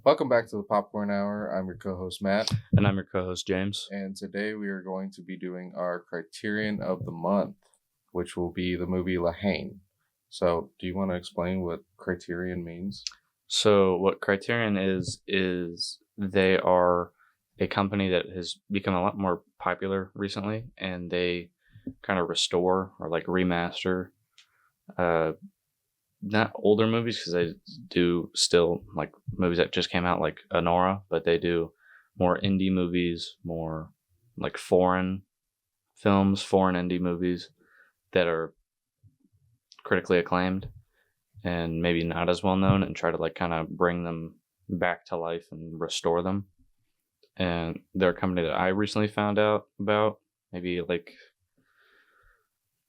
Welcome back to the Popcorn Hour. I'm your co-host Matt, And I'm your co-host, James. and today we are going to be doing our Criterion of the Month, which will be the movie Haine. So, do you want to explain what Criterion means? So what Criterion is they are a company that has become a lot more popular recently, and they kind of restore or like remaster uh, not older movies, because they do still like movies that just came out like Anora, but they do more indie movies, more like foreign films, foreign indie movies that are critically acclaimed and maybe not as well known, and try to like kind of bring them back to life and restore them. And they're a company that I recently found out about, maybe like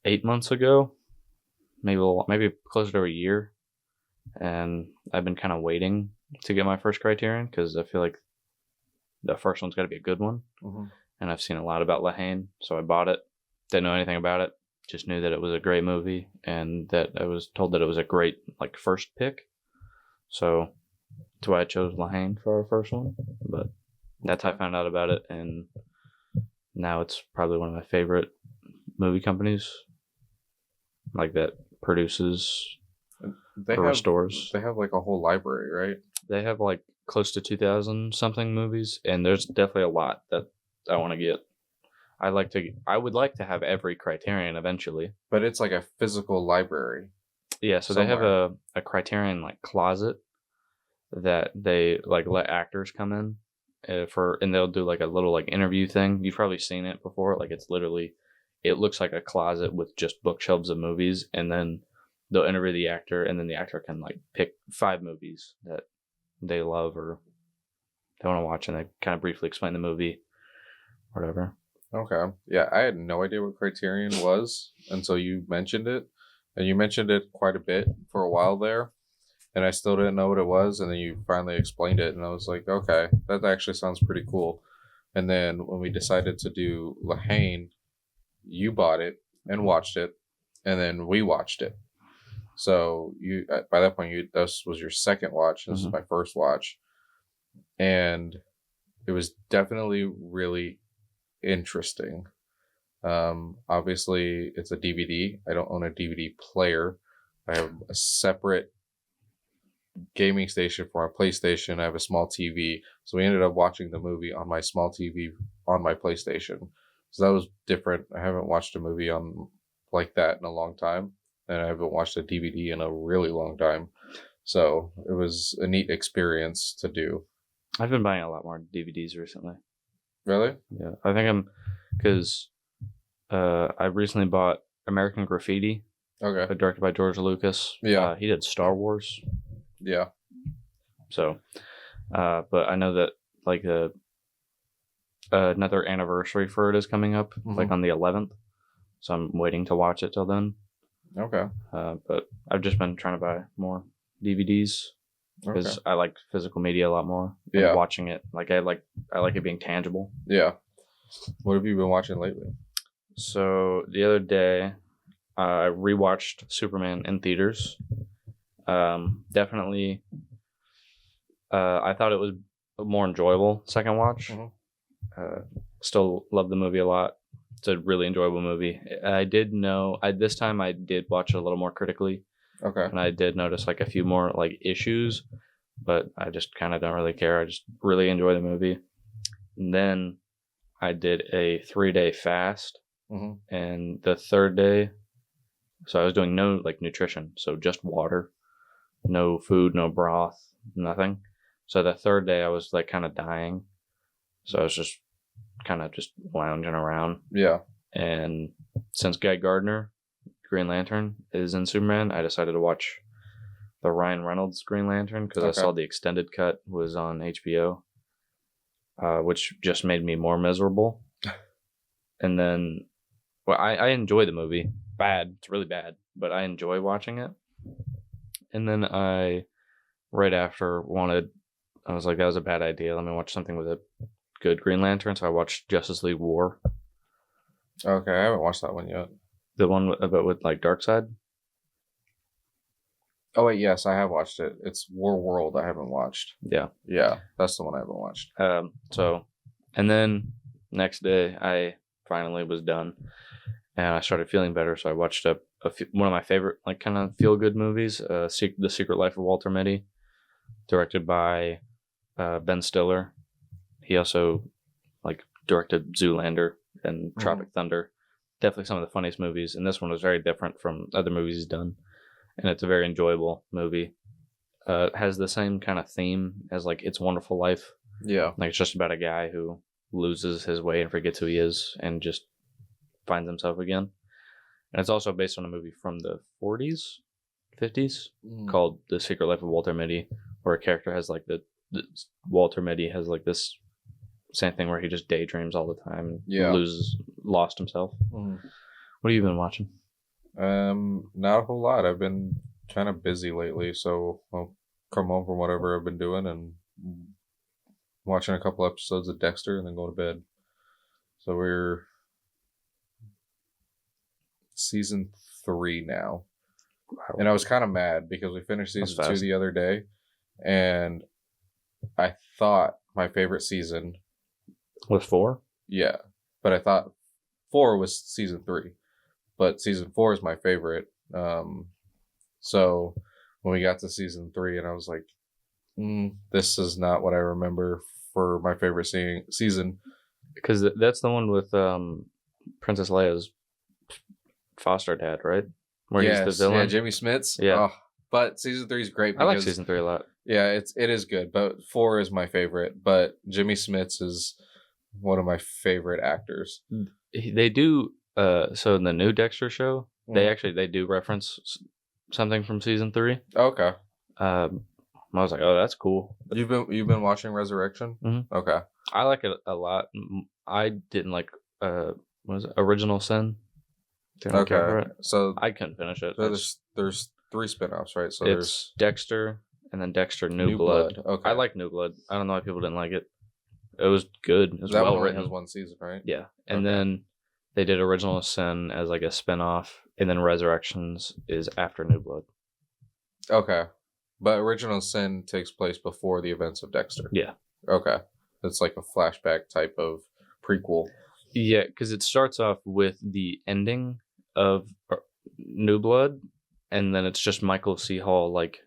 8 months ago, maybe closer to a year. And I've been kind of waiting to get my first Criterion because I feel like the first one's got to be a good one. Mm-hmm. And I've seen a lot about Haine, so I bought it. Didn't know anything about it. Just knew that it was a great movie, and that I was told that it was a great like first pick. So that's why I chose Haine for our first one. But that's how I found out about it, and now it's probably one of my favorite movie companies, like that produces or restores. They have like a whole library, right? They have like close to 2,000 something movies, and there's definitely a lot that I want to get. I would like to have every Criterion eventually. But it's like a physical library. Yeah, so somewhere. They have a Criterion like closet that they like let actors come in and they'll do like a little like interview thing. You've probably seen it before. Like it looks like a closet with just bookshelves of movies, and then they'll interview the actor, and then the actor can like pick 5 movies that they love or they want to watch, and they kind of briefly explain the movie, whatever. Okay. Yeah, I had no idea what Criterion was until you mentioned it. And you mentioned it quite a bit for a while there. And I still didn't know what it was. And then you finally explained it. And I was like, okay, that actually sounds pretty cool. And then when we decided to do Haine, you bought it and watched it. And then we watched it. So you, by that point, this was your second watch. This was my first watch. And it was definitely really interesting. Obviously it's a DVD. I don't own a DVD player. I have a separate gaming station for my PlayStation. I have a small TV. So we ended up watching the movie on my small TV on my PlayStation. So that was different. I haven't watched a movie on like that in a long time. And I haven't watched a DVD in a really long time. So it was a neat experience to do. I've been buying a lot more DVDs recently. Really? Yeah. I think because I recently bought American Graffiti. Okay. Directed by George Lucas. Yeah. He did Star Wars. Yeah. So, but I know that like another anniversary for it is coming up, like on the 11th. So I'm waiting to watch it till then. Okay. But I've just been trying to buy more DVDs because I like physical media a lot more. Yeah. Watching it, I like it being tangible. Yeah. What have you been watching lately? So the other day, I rewatched Superman in theaters. Definitely, I thought it was a more enjoyable second watch. Still love the movie a lot. It's a really enjoyable movie. This time I did watch it a little more critically. Okay. And I did notice like a few more like issues, but I just kind of don't really care. I just really enjoy the movie. And then I did a 3-day fast. And the third day, so I was doing no like nutrition, so just water, no food, no broth, nothing. So the third day I was like kind of dying. So I was just kind of just lounging around. Yeah. And since Guy Gardner, Green Lantern, is in Superman, I decided to watch the Ryan Reynolds Green Lantern because I saw the extended cut was on HBO, which just made me more miserable. And then, well, I enjoy the movie. It's really bad, but I enjoy watching it. And then right after, I was like, that was a bad idea. Let me watch something with a good Green Lantern. So I watched Justice League War. Okay, I haven't watched that one yet. The one with like Darkseid? Oh wait, yes, I have watched it. It's War World. I haven't watched. Yeah. Yeah, that's the one I haven't watched. So, and then next day I finally was done, and I started feeling better. So I watched one of my favorite like kind of feel good movies, The Secret Life of Walter Mitty, directed by Ben Stiller. He also like directed Zoolander and Tropic Thunder. Definitely some of the funniest movies, and this one was very different from other movies he's done, and it's a very enjoyable movie. Has the same kind of theme as like It's a Wonderful Life. Yeah. Like it's just about a guy who loses his way and forgets who he is and just finds himself again. And it's also based on a movie from the 40s, 50s called The Secret Life of Walter Mitty, where a character has like the Walter Mitty has like this same thing where he just daydreams all the time and lost himself. What have you been watching? Not a whole lot. I've been kind of busy lately, so I'll come home from whatever I've been doing and watching a couple episodes of Dexter and then go to bed. So we're season 3 now. Wow. And I was kind of mad because we finished season 2 the other day, and I thought my favorite season was 4. Yeah, but I thought 4 was season 3, but season 4 is my favorite. So when we got to season 3, and I was like, this is not what I remember for my favorite season. Because that's the one with Princess Leia's foster dad, right? Where he's the villain. Yeah, Jimmy Smits. Yeah. Oh, but season 3 is great. I like season 3 a lot. Yeah, it is good, but 4 is my favorite. But Jimmy Smits is one of my favorite actors. They do. So in the new Dexter show, they do reference something from season 3. Okay. I was like, oh, that's cool. You've been watching Resurrection? Mm-hmm. Okay. I like it a lot. I didn't like what was it? Original Sin. Didn't care for it. So I couldn't finish it. So there's 3 spinoffs, right? So there's Dexter and then Dexter New Blood. Okay. I like New Blood. I don't know why people didn't like it. It was good. It was that well one written. Only has 1 season, right? Yeah. And then they did Original Sin as like a spinoff, and then Resurrections is after New Blood. Okay. But Original Sin takes place before the events of Dexter. Yeah. Okay. It's like a flashback type of prequel. Yeah, because it starts off with the ending of New Blood, and then it's just Michael C. Hall like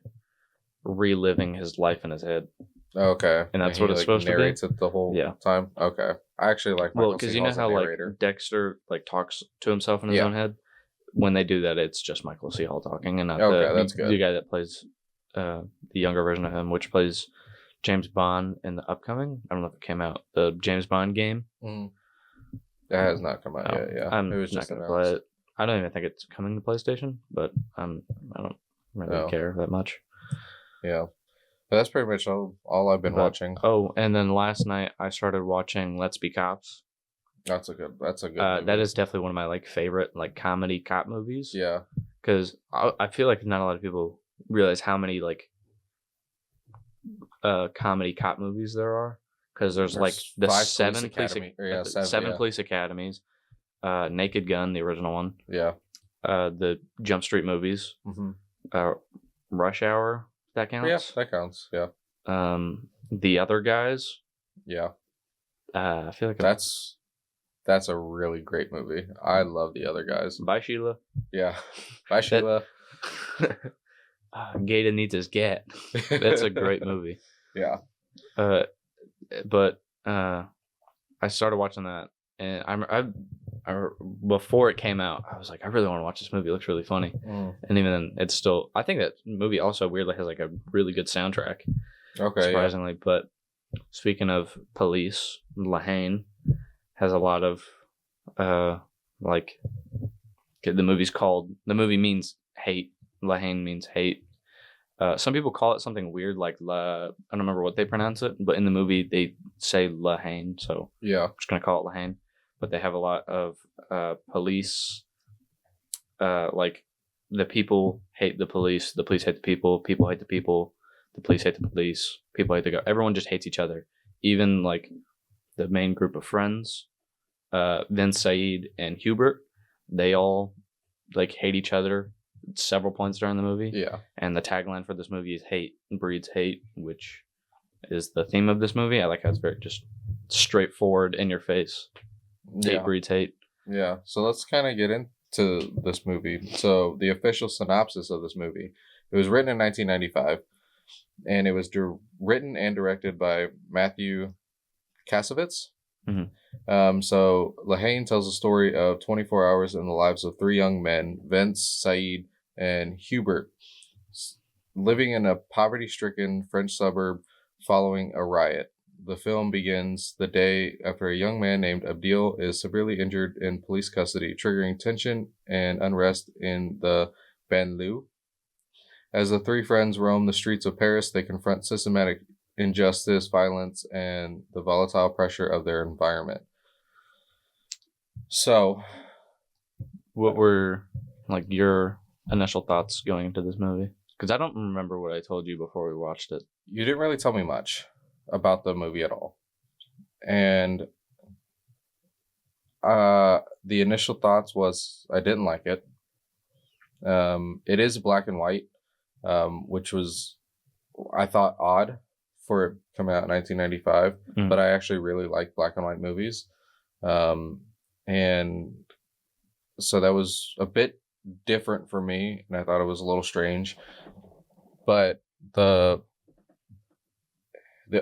reliving his life in his head. Okay. And that's what it's supposed to be. Narrates it the whole time. Okay. I actually like Michael because C. you know Hall's how narrator. like Dexter like talks to himself in his own head. When they do that, it's just Michael C. Hall talking, and not the guy that plays the younger version of him, which plays James Bond in the upcoming. I don't know if it came out. The James Bond game. That has not come out yet. Yeah, I'm not going to play it. I don't even think it's coming to PlayStation, but I don't really care that much. Yeah, but that's pretty much all I've been watching. Oh, and then last night I started watching Let's Be Cops. That's a good movie. That is definitely one of my like favorite like comedy cop movies. Yeah, because I feel like not a lot of people realize how many like comedy cop movies there are. Because there's like the 7 police academies, Naked Gun, the original one. Yeah. The Jump Street movies. Rush Hour, that counts? Yeah, that counts. Yeah. The Other Guys. Yeah. I feel like that's a really great movie. I love The Other Guys. Bye, Sheila. Yeah. Bye, Sheila. Gator needs his gat. That's a great movie. Yeah. But I started watching that, and I before it came out, I was like, I really want to watch this movie. It looks really funny. And even then, it's still. I think that movie also weirdly has like a really good soundtrack. Okay. Surprisingly, but speaking of police, Haine has a lot of like the movie means hate. Haine means hate. Some people call it something weird like I don't remember what they pronounce it, but in the movie they say Haine, so yeah, I'm just gonna call it Haine. But they have a lot of police, like the people hate the police hate the people hate the people, the police hate the police, people hate the government. Everyone just hates each other. Even like the main group of friends, Vince, Said, and Hubert, they all like hate each other. several points during the movie. Yeah. And the tagline for this movie is "Hate breeds hate," which is the theme of this movie. I like how it's very just straightforward, in your face. Hate breeds hate. Yeah. So let's kind of get into this movie. So the official synopsis of this movie: it was written in 1995, and it was written and directed by Mathieu Kassovitz. So Haine tells the story of 24 hours in the lives of three young men, Vince, Saeed, and Hubert, living in a poverty-stricken French suburb following a riot. The film begins the day after a young man named Abdil is severely injured in police custody, triggering tension and unrest in the banlieue. As the three friends roam the streets of Paris, they confront systematic injustice, violence, and the volatile pressure of their environment. So, what were like your initial thoughts going into this movie? Because I don't remember what I told you before we watched it. You didn't really tell me much about the movie at all. And the initial thoughts was I didn't like it. It is black and white, which was, I thought, odd for it coming out in 1995. But I actually really like black and white movies. And so that was a bit different for me, and I thought it was a little strange. But the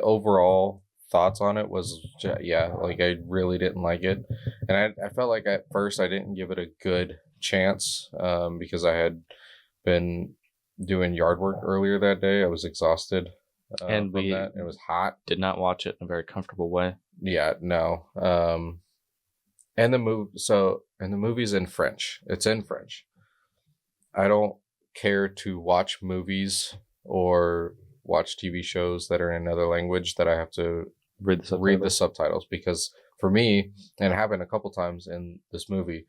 overall thoughts on it was, like I really didn't like it. And I felt like at first I didn't give it a good chance because I had been doing yard work earlier that day. I was exhausted and from that. It was hot. Did not watch it in a very comfortable way. Yeah, no. And the movie's in French. It's in French. I don't care to watch movies or watch TV shows that are in another language that I have to read the subtitles, because for me, and it happened a couple times in this movie,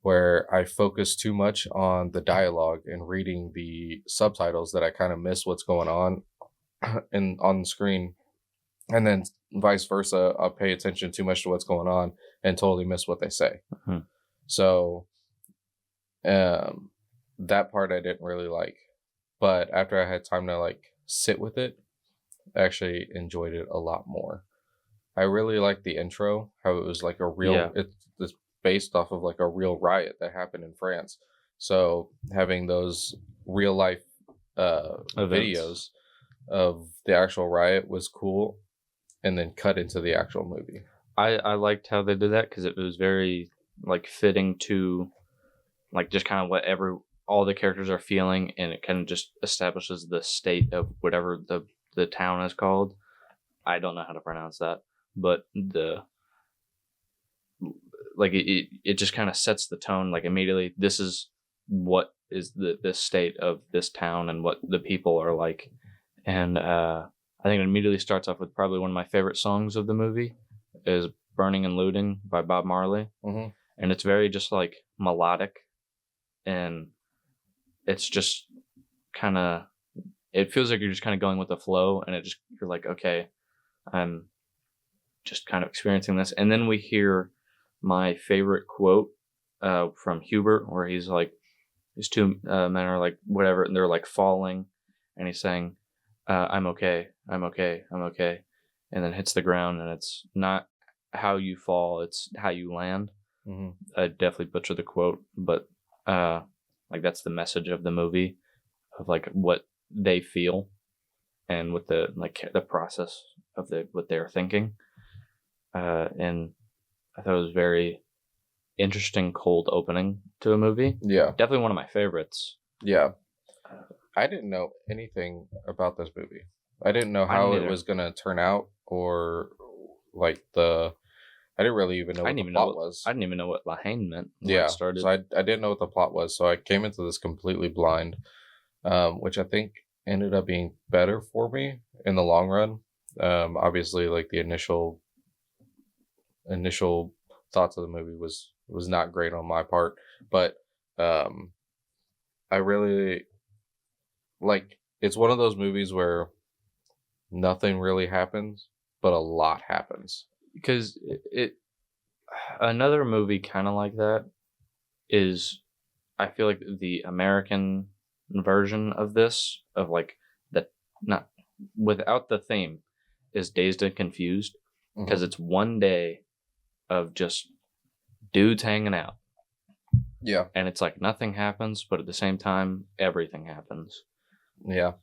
where I focus too much on the dialogue and reading the subtitles that I kind of miss what's going on on the screen. And then vice versa, I'll pay attention too much to what's going on and totally miss what they say. So that part I didn't really like. But after I had time to like sit with it, I actually enjoyed it a lot more. I really liked the intro, how it was like a real, it's based off of like a real riot that happened in France. So having those real life videos of the actual riot was cool, and then cut into the actual movie. I liked how they did that, because it was very like fitting to like just kind of what all the characters are feeling, and it kind of just establishes the state of whatever the town is called. I don't know how to pronounce that, but it just kind of sets the tone. Like immediately, this is what is this state of this town and what the people are like. And I think it immediately starts off with probably one of my favorite songs of the movie is "Burning and Looting" by Bob Marley. And it's very just like melodic, and it's just kind of, it feels like you're just kind of going with the flow, and you're like, okay, I'm just kind of experiencing this. And then we hear my favorite quote from Hubert, where he's like, these two men are like whatever, and they're like falling, and he's saying, I'm okay, I'm okay, I'm okay, and then hits the ground, and it's not how you fall, it's how you land. I definitely butchered the quote, but like that's the message of the movie, of like what they feel and what the process of what they're thinking. And I thought it was very interesting, cold opening to a movie. Yeah, definitely one of my favorites. Yeah, I didn't know anything about this movie. I didn't know how it was gonna turn out, or like I didn't really even know what the plot was. I didn't even know what La Haine meant when I started. So I didn't know what the plot was, so I came into this completely blind, which I think ended up being better for me in the long run. Obviously, like the initial thoughts of the movie was not great on my part, but I really like, it's one of those movies where nothing really happens, but a lot happens. Because another movie kind of like that is I feel like the American version of this, of like the not without the theme, is Dazed and Confused, because Mhm. it's one day of just dudes hanging out, Yeah. and it's like nothing happens, but at the same time everything happens. Yeah.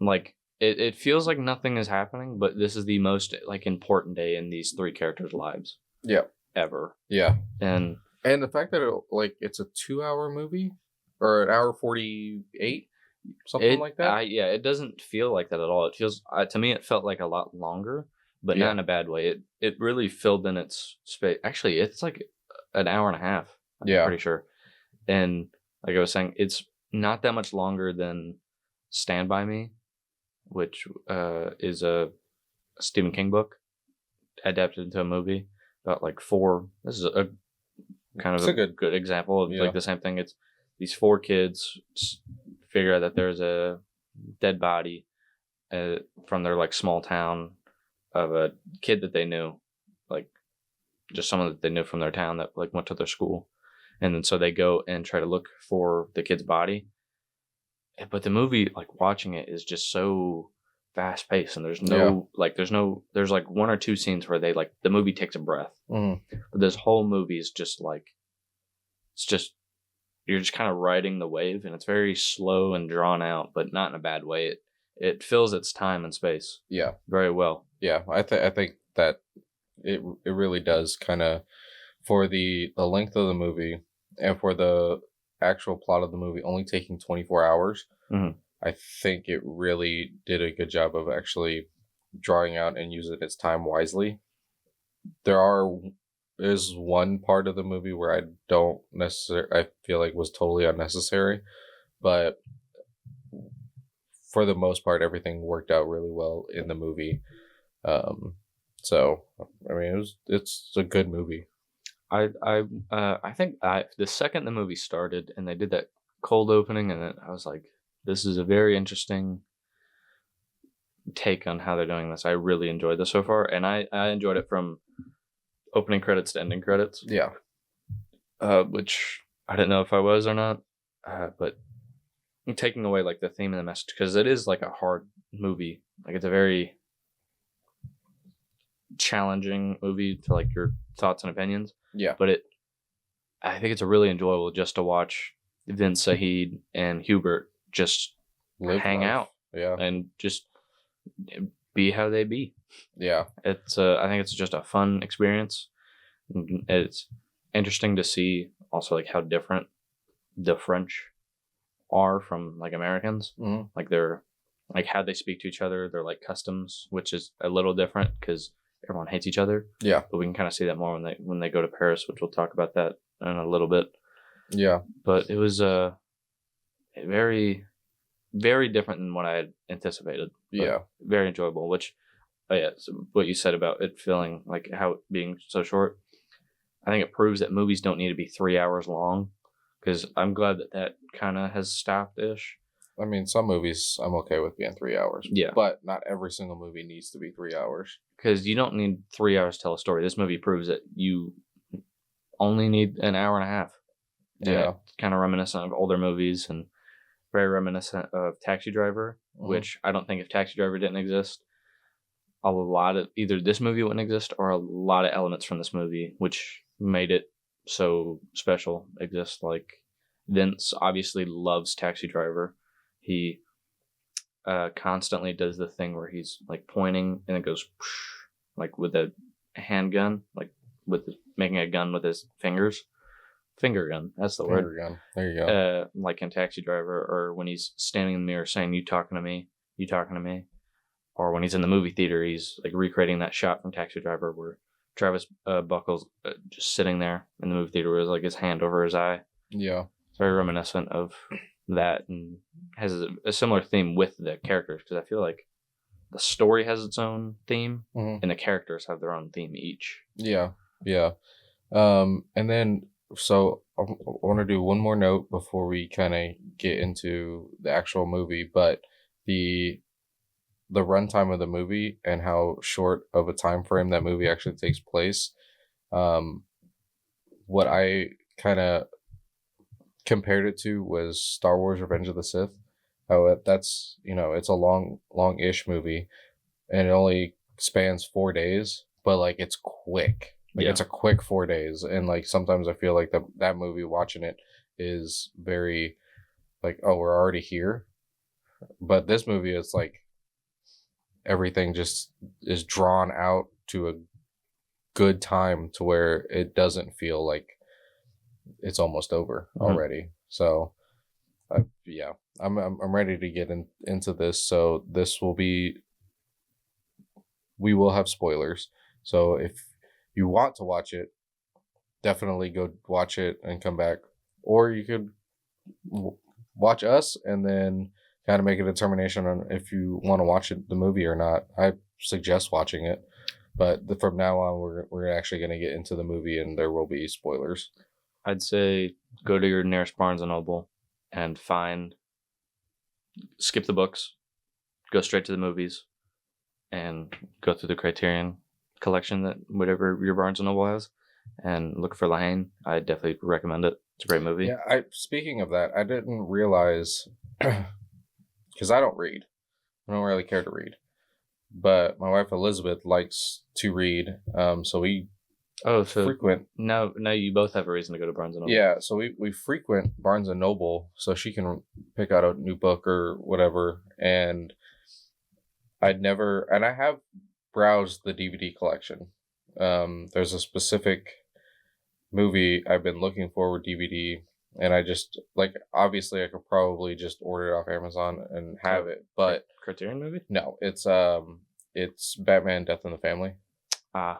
Like it feels like nothing is happening, but this is the most like important day in these three characters' lives Yeah. ever. Yeah. And And the fact that it's a 2 hour movie or an hour 48, something like that. it doesn't feel like that at all. It feels to me it felt like a lot longer, but not Yeah. in a bad way. It really filled in its space. Actually, it's like an hour and a half. I'm Yeah. pretty sure. And like I was saying, it's not that much longer than Stand By Me, which is a Stephen King book adapted into a movie about like four. This is a kind of It's a a good. good example of Yeah. like the same thing. It's these four kids figure out that there's a dead body from their like small town of a kid that they knew, like just someone that they knew from their town that like went to their school, and then so they go and try to look for the kid's body. But the movie, like watching it, is just so fast paced, and there's no like there's like one or two scenes where they like the movie takes a breath, Mhm. but this whole movie is just like it's just you're just kind of riding the wave, and it's very slow and drawn out, but not in a bad way. It fills its time and space Yeah. very well. Yeah. I think that it really does kind of, for the length of the movie and for the actual plot of the movie only taking 24 hours. Mhm. I think it really did a good job of actually drawing out and using its time wisely. Is one part of the movie where I don't necessarily, I feel like was totally unnecessary, but for the most part, everything worked out really well in the movie. Um, so I mean, it's a good movie. I think the second the movie started and they did that cold opening, and then I was like, this is a very interesting take on how they're doing this. I really enjoyed this so far, and I enjoyed it from opening credits to ending credits, Yeah. which I didn't know if I was or not, but taking away like the theme and the message, because it is like a hard movie. Like it's a very challenging movie to like your thoughts and opinions. Yeah. But I think it's a really enjoyable just to watch Vince Saheed and Hubert just hang life. out Yeah. and just be how they be. Yeah. It's I think it's just a fun experience. It's interesting to see also like how different the French are from like Americans. Mhm. Like they're like how they speak to each other, their like customs, which is a little different because everyone hates each other. Yeah. But we can kind of see that more when they go to Paris, which we'll talk about that in a little bit. Yeah. But it was very, very different than what I had anticipated. Yeah. Very enjoyable. Which, so what you said about it feeling like how it being so short, I think it proves that movies don't need to be 3 hours long. Because I'm glad that kind of has stopped ish. I mean, some movies I'm okay with being 3 hours. Yeah. But not every single movie needs to be 3 hours. Because you don't need 3 hours to tell a story. This movie proves that you only need an hour and a half. And Yeah. it's kind of reminiscent of older movies and very reminiscent of Taxi Driver, which I don't think if Taxi Driver didn't exist, a lot of either this movie wouldn't exist or a lot of elements from this movie, which made it so special, exist. Like Vince obviously loves Taxi Driver. He constantly does the thing where he's like pointing and it goes like with a handgun, like with making a gun with his fingers. Finger gun, that's the word. Finger gun. There you go. Like in Taxi Driver, or when he's standing in the mirror saying, "You talking to me? You talking to me?" Or when he's in the movie theater, he's like recreating that shot from Taxi Driver where Travis Buckles just sitting there in the movie theater with like his hand over his eye. Yeah. It's very reminiscent of that and has a similar theme with the characters, because I feel like the story has its own theme and the characters have their own theme each. Yeah. Yeah. And then, so I want to do one more note before we kind of get into the actual movie, but the runtime of the movie and how short of a time frame that movie actually takes place. What I kind of compared it to was Star Wars: Revenge of the Sith. That's it's a long-ish movie, and it only spans 4 days, but like it's quick. Like Yeah. it's a quick 4 days, and like sometimes I feel like that movie watching it is very like, oh, we're already here. But this movie is like everything just is drawn out to a good time to where it doesn't feel like it's almost over already. So yeah, I'm ready to get into this. So this will be, we will have spoilers. So if you want to watch it, definitely go watch it and come back, or you could watch us and then kind of make a determination on if you want to watch the movie or not. I suggest watching it, but from now on, we're actually going to get into the movie, and there will be spoilers. I'd say go to your nearest Barnes and Noble and skip the books, go straight to the movies, and go through the Criterion Collection, that whatever your Barnes and Noble has, and look for Haine. I definitely recommend it. It's a great movie. Yeah, speaking of that, I didn't realize, because I don't read. I don't really care to read. But my wife Elizabeth likes to read, so we frequent. No, you both have a reason to go to Barnes and Noble. Yeah, so we frequent Barnes and Noble, so she can pick out a new book or whatever. And I have browsed the DVD collection. There's a specific movie I've been looking for with DVD, and I just like, obviously I could probably just order it off Amazon and have it, but Criterion movie? No, it's Batman: Death in the Family. Yeah.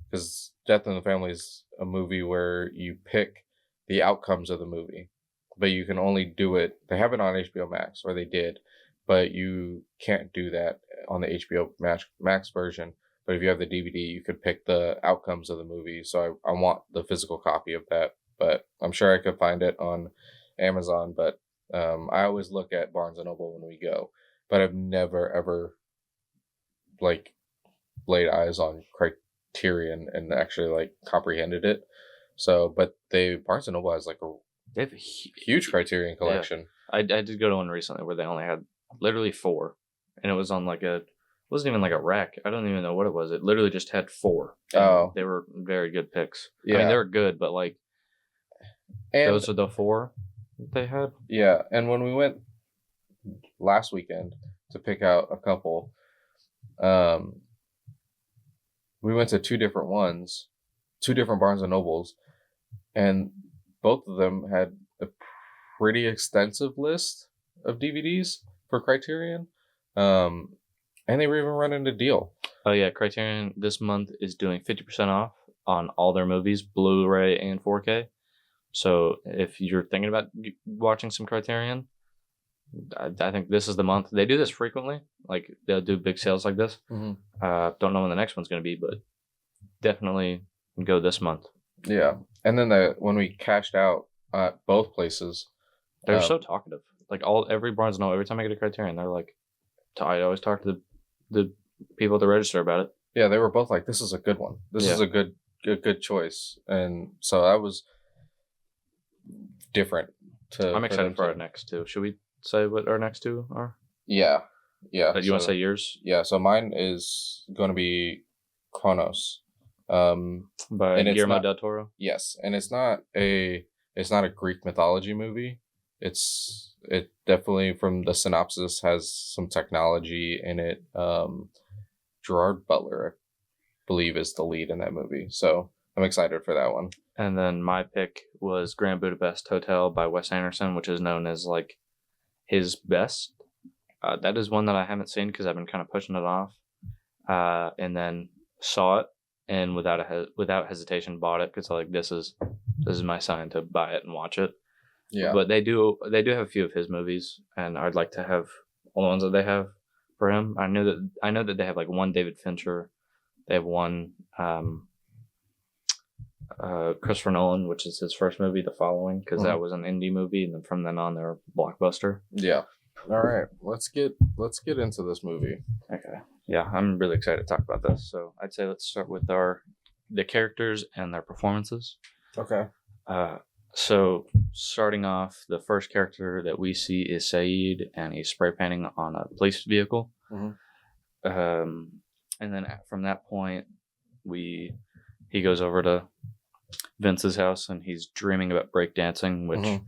Because Death in the Family is a movie where you pick the outcomes of the movie, but you can only do it. They have it on HBO Max, or they did, but you can't do that on the HBO Max version. But if you have the DVD, you could pick the outcomes of the movie. So I want the physical copy of that, but I'm sure I could find it on Amazon. But I always look at Barnes and Noble when we go, but I've never ever like laid eyes on Criterion and actually like comprehended it. So, but Barnes and Noble has like they have a huge Criterion Collection. Yeah. I did go to one recently where they only had literally 4, and it was on like it wasn't even like a rack. I don't even know what it was. It literally just had 4. Oh, they were very good picks. Yeah, I mean, they were good, but like, and those are the 4 they had. Yeah, and when we went last weekend to pick out a couple, we went to 2 different ones, 2 different Barnes and Nobles, and both of them had a pretty extensive list of DVDs for Criterion. And they were even running a deal. Oh yeah, Criterion this month is doing 50% off on all their movies, Blu-ray and 4K. So if you're thinking about watching some Criterion, I think this is the month. They do this frequently. Like, they'll do big sales like this. Mm-hmm. Don't know when the next one's going to be, but definitely go this month. Yeah. And then when we cashed out at both places, they're so talkative. Like, every Barnes & Noble, every time I get a Criterion, they're like, I always talk to the people at the register about it. Yeah, they were both like, this is a good one. This is a good choice. And so that was different. I'm excited for our next 2. Should we say what our next 2 are? Yeah. Yeah. You want to say yours? Yeah, so mine is going to be Kronos. By Guillermo del Toro? Yes, and it's not a Greek mythology movie. It definitely, from the synopsis, has some technology in it. Gerard Butler, I believe, is the lead in that movie. So I'm excited for that one. And then my pick was Grand Budapest Hotel by Wes Anderson, which is known as like his best. That is one that I haven't seen because I've been kind of pushing it off. And then saw it, and without hesitation bought it because like this is my sign to buy it and watch it. Yeah. But they do have a few of his movies, and I'd like to have all the ones that they have for him. I know that they have like one David Fincher. They have one Christopher Nolan, which is his first movie, The Following, because that was an indie movie, and then from then on they're a blockbuster. Yeah. All right, let's get into this movie. Okay. Yeah, I'm really excited to talk about this. So I'd say let's start with the characters and their performances. Okay. So starting off, the first character that we see is Saeed, and he's spray painting on a police vehicle. And then from that point, he goes over to Vince's house, and he's dreaming about breakdancing, which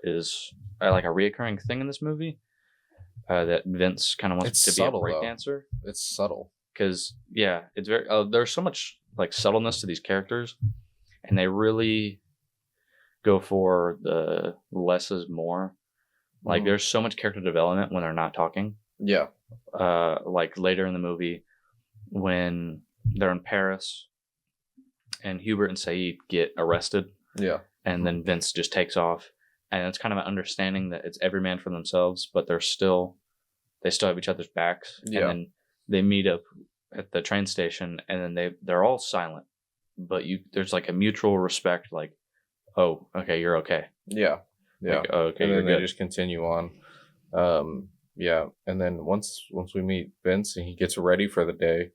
is like a reoccurring thing in this movie. That Vince kind of wants to subtle, be a breakdancer. It's subtle because it's very. There's so much like subtleness to these characters, and they really go for the less is more. Like there's so much character development when they're not talking. Yeah. Like later in the movie, when they're in Paris, and Hubert and Saeed get arrested. Yeah. And then Vince just takes off. And it's kind of an understanding that it's every man for themselves, but they still have each other's backs. Yeah. And then they meet up at the train station, and then they're all silent, but there's like a mutual respect, like, oh, okay, you're okay. Yeah. Yeah. Like, oh, okay, and you're then they good. just continue on. Yeah. And then once we meet Vince and he gets ready for the day,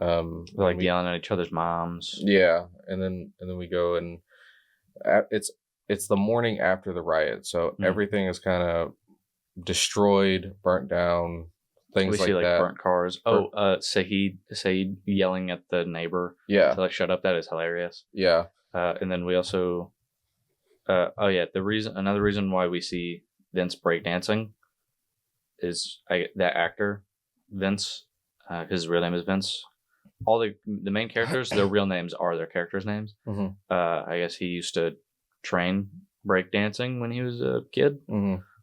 like yelling at each other's moms. Yeah. And then we go, and it's the morning after the riot, so everything is kind of destroyed, burnt down, things we like see like that. Burnt cars. Saeed yelling at the neighbor. Yeah. To like shut up. That is hilarious. Yeah. And then we also, another reason why we see Vince breakdancing is that actor Vince, his real name is Vince. All the main characters, their real names are their characters' names. I guess he used to train breakdancing when he was a kid,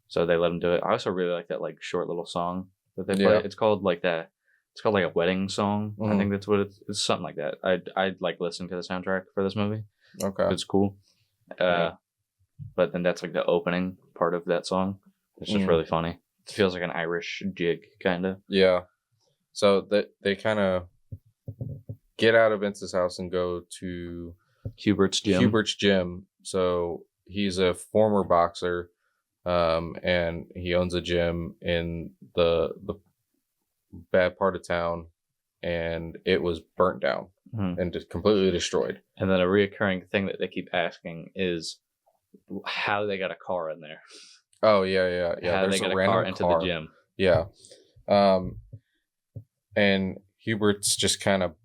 so they let him do it. I also really like that like short little song that they play. It's called like that. It's called like a wedding song. I think that's what it's something like that. I'd like listening to the soundtrack for this movie. Okay, it's cool. But then that's like the opening part of that song. It's just really funny. It feels like an Irish jig kind of. Yeah. So they kind of get out of Vince's house and go to Hubert's gym. So he's a former boxer, and he owns a gym in the bad part of town, and it was burnt down and just completely destroyed. And then a reoccurring thing that they keep asking is how they got a car in there. Oh yeah. How There's they got a car into the gym. Yeah. And Hubert's just kind of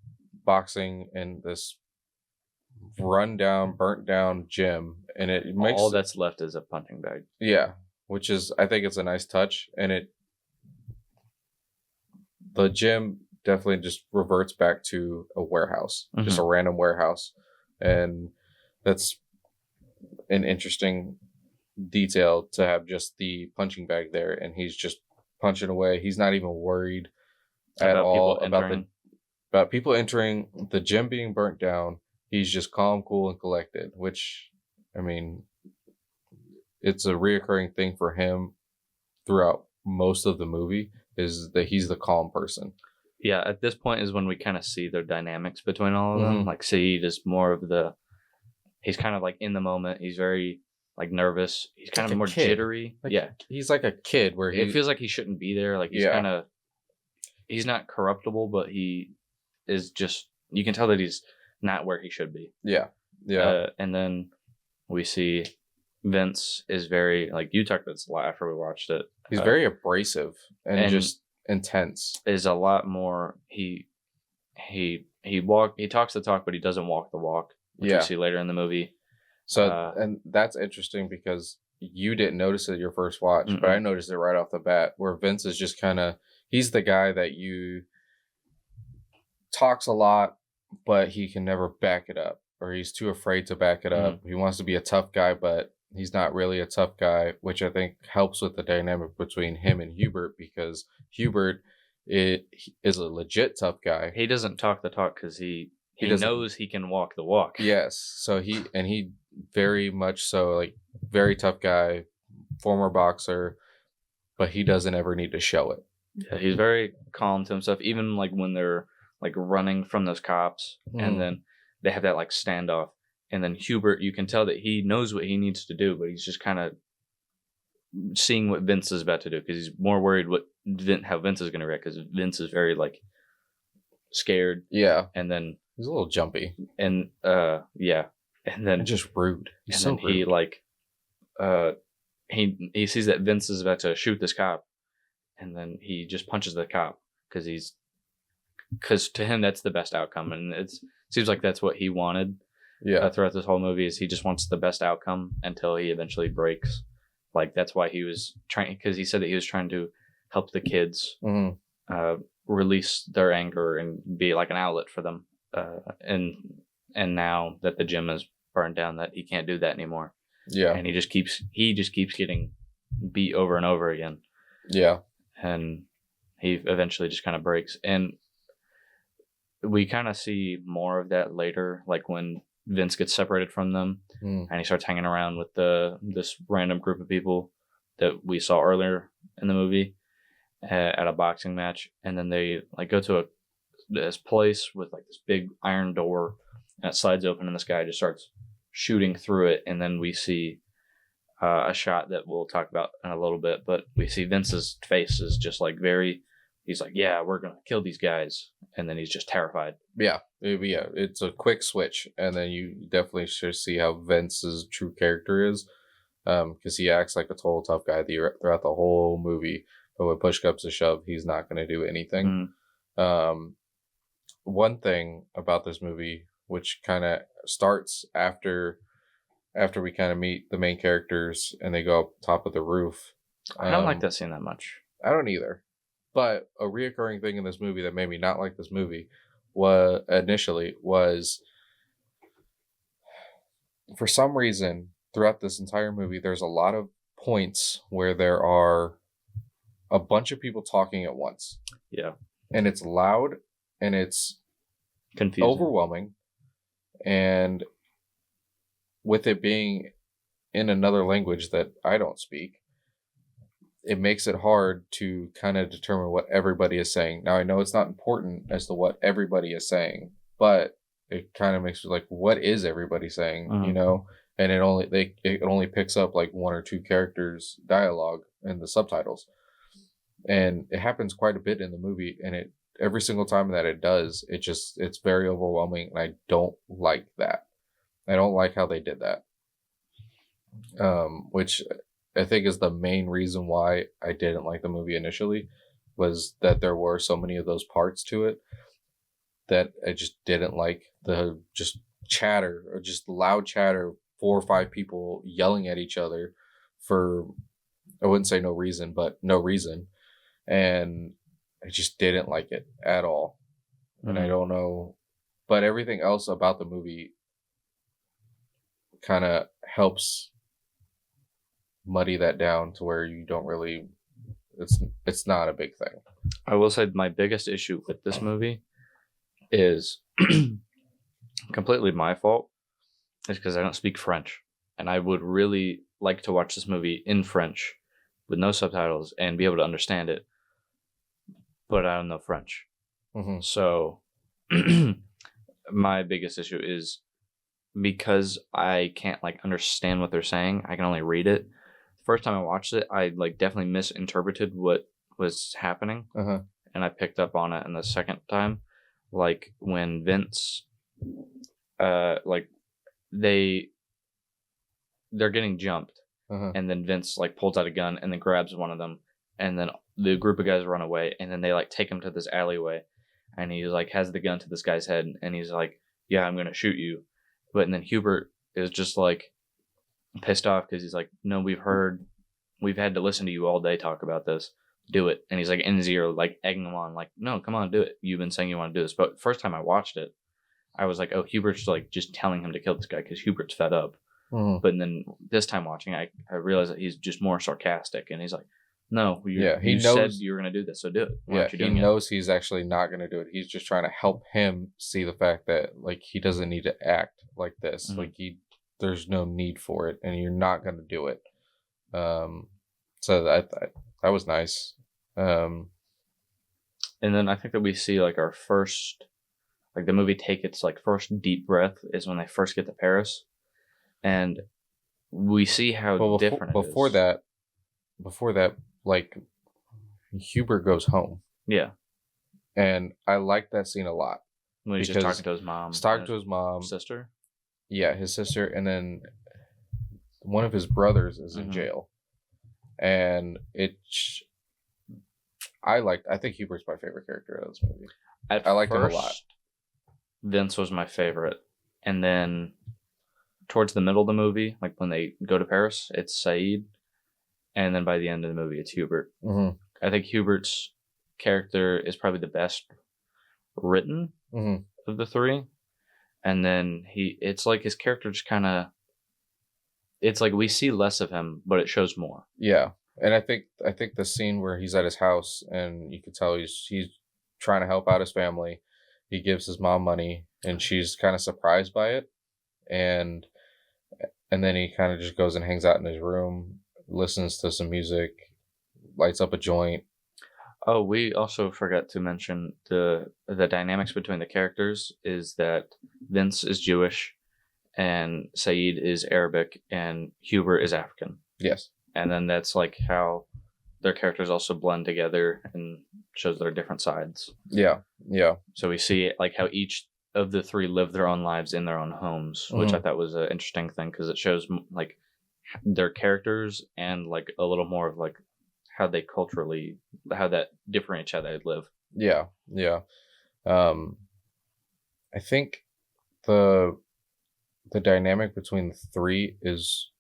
boxing in this run down, burnt down gym, and it makes all that's left is a punching bag. Yeah, which is, I think it's a nice touch, and the gym definitely just reverts back to a warehouse, just a random warehouse, and that's an interesting detail to have just the punching bag there, and he's just punching away. He's not even worried at all about people entering, the gym being burnt down. He's just calm, cool, and collected, which, I mean, it's a reoccurring thing for him throughout most of the movie, is that he's the calm person. Yeah, at this point is when we kind of see their dynamics between all of them. Like, Saeed is more of he's kind of like in the moment. He's very like nervous. He's kind of more jittery. Like, he's like a kid where it feels like he shouldn't be there. Like, he's not corruptible, but he is just, you can tell that he's not where he should be. Yeah. And then we see Vince is very, like, you talked about this a lot after we watched it. He's very abrasive and just intense. Is a lot more, he talks the talk, but he doesn't walk the walk, which we see later in the movie. So, and that's interesting because you didn't notice it your first watch, but I noticed it right off the bat, where Vince is just kind of, he's the guy that you talks a lot, but he can never back it up, or he's too afraid to back it up. He wants to be a tough guy, but he's not really a tough guy, which I think helps with the dynamic between him and Hubert, because Hubert is a legit tough guy. He doesn't talk the talk because he knows he can walk the walk. Yes. So he very much so, like, very tough guy, former boxer, but he doesn't ever need to show it. Yeah, he's very calm to himself, even like when they're like running from those cops, and then they have that like standoff, and then Hubert, you can tell that he knows what he needs to do, but he's just kind of seeing what Vince is about to do, because he's more worried how Vince is going to react, because Vince is very like scared. Yeah. And then he's a little jumpy. And and then just rude. He's so rude. He like he sees that Vince is about to shoot this cop, and then he just punches the cop because to him that's the best outcome, and it seems like that's what he wanted. Yeah. Throughout this whole movie is he just wants the best outcome until he eventually breaks. Like that's why he was trying, because he said that he was trying to help the kids release their anger and be like an outlet for them. And now that the gym is burned down, that he can't do that anymore. Yeah. And he just keeps getting beat over and over again. Yeah. And he eventually just kind of breaks. And we kind of see more of that later, like when Vince gets separated from them and he starts hanging around with this random group of people that we saw earlier in the movie at a boxing match. And then they like go to this place with like this big iron door, and it slides open and this guy just starts shooting through it. And then we see a shot that we'll talk about in a little bit, but we see Vince's face is just like he's like, yeah, we're going to kill these guys. And then he's just terrified. Yeah. It's a quick switch. And then you definitely should see how Vince's true character is. Because he acts like a total tough guy throughout the whole movie. But when push comes to shove, he's not going to do anything. One thing about this movie, which kind of starts after we kind of meet the main characters and they go up top of the roof. I don't like that scene that much. I don't either. But a reoccurring thing in this movie that made me not like this movie was for some reason throughout this entire movie, there's a lot of points where there are a bunch of people talking at once. Yeah. And it's loud and it's confusing, overwhelming. And with it being in another language that I don't speak, it makes it hard to kind of determine what everybody is saying. Now, I know it's not important as to what everybody is saying, but it kind of makes me like, what is everybody saying? You know? And it only picks up like one or two characters' dialogue in the subtitles. And it happens quite a bit in the movie, and every single time that it does, it's very overwhelming, and I don't like that. I don't like how they did that. Which I think is the main reason why I didn't like the movie initially, was that there were so many of those parts to it that I just didn't like. The just chatter, or just loud chatter, 4 or 5 people yelling at each other for, I wouldn't say no reason, but no reason. And I just didn't like it at all. And I don't know, but everything else about the movie kind of helps muddy that down to where you don't really, it's not a big thing. I will say my biggest issue with this movie is completely my fault. It's because I don't speak French, and I would really like to watch this movie in French with no subtitles and be able to understand it, but I don't know French. So my biggest issue is because I can't like understand what they're saying, I can only read it. The first time I watched it, I like definitely misinterpreted what was happening, and I picked up on it. And the second time, like when Vince, like they're getting jumped, and then Vince like pulls out a gun and then grabs one of them, and then the group of guys run away, and then they like take him to this alleyway, and he like has the gun to this guy's head, and he's like, "Yeah, I'm gonna shoot you," and then Hubert is just like pissed off because he's like, "No, we've had to listen to you all day talk about this. Do it." And he's like in his ear, like egging him on, like, "No, come on, do it. You've been saying you want to do this." But first time I watched it, I was like, "Oh, Hubert's like just telling him to kill this guy because Hubert's fed up." But then this time watching, I realized that he's just more sarcastic, and he's like, "No, you knows, said you were going to do this, so do it. Why aren't you doing he knows he's actually not going to do it. He's just trying to help him see the fact that like he doesn't need to act like this. Like there's no need for it, and you're not going to do it. So that was nice. And then I think that we see like our first, like the movie take its like first deep breath is when they first get to Paris, and we see how different it is. Before that, like Hubert goes home. Yeah. And I like that scene a lot. When he's just talking to his mom. Sister? Yeah, his sister. And then one of his brothers is in Mhm. jail, and I think Hubert's my favorite character of this movie. At I liked him a first, lot. Vince was my favorite, and then towards the middle of the movie, like when they go to Paris, it's Saeed, and then by the end of the movie, it's Hubert. Mm-hmm. I think Hubert's character is probably the best written Mm-hmm. of the three, and then it's like his character just kind of, it's like we see less of him, but it shows more. Yeah, and I think the scene where he's at his house and you can tell he's trying to help out his family. He gives his mom money, and she's kind of surprised by it, and then he kind of just goes and hangs out in his room, listens to some music, lights up a joint. Oh, we also forgot to mention the dynamics between the characters is that Vince is Jewish, and Saeed is Arabic, and Hubert is African. Yes. And then that's like how their characters also blend together and shows their different sides. Yeah. Yeah. So we see like how each of the three live their own lives in their own homes, which I thought was an interesting thing because it shows like their characters and like a little more of like how they culturally, how that differentiates how they live. Yeah. Yeah. I think the dynamic between the three is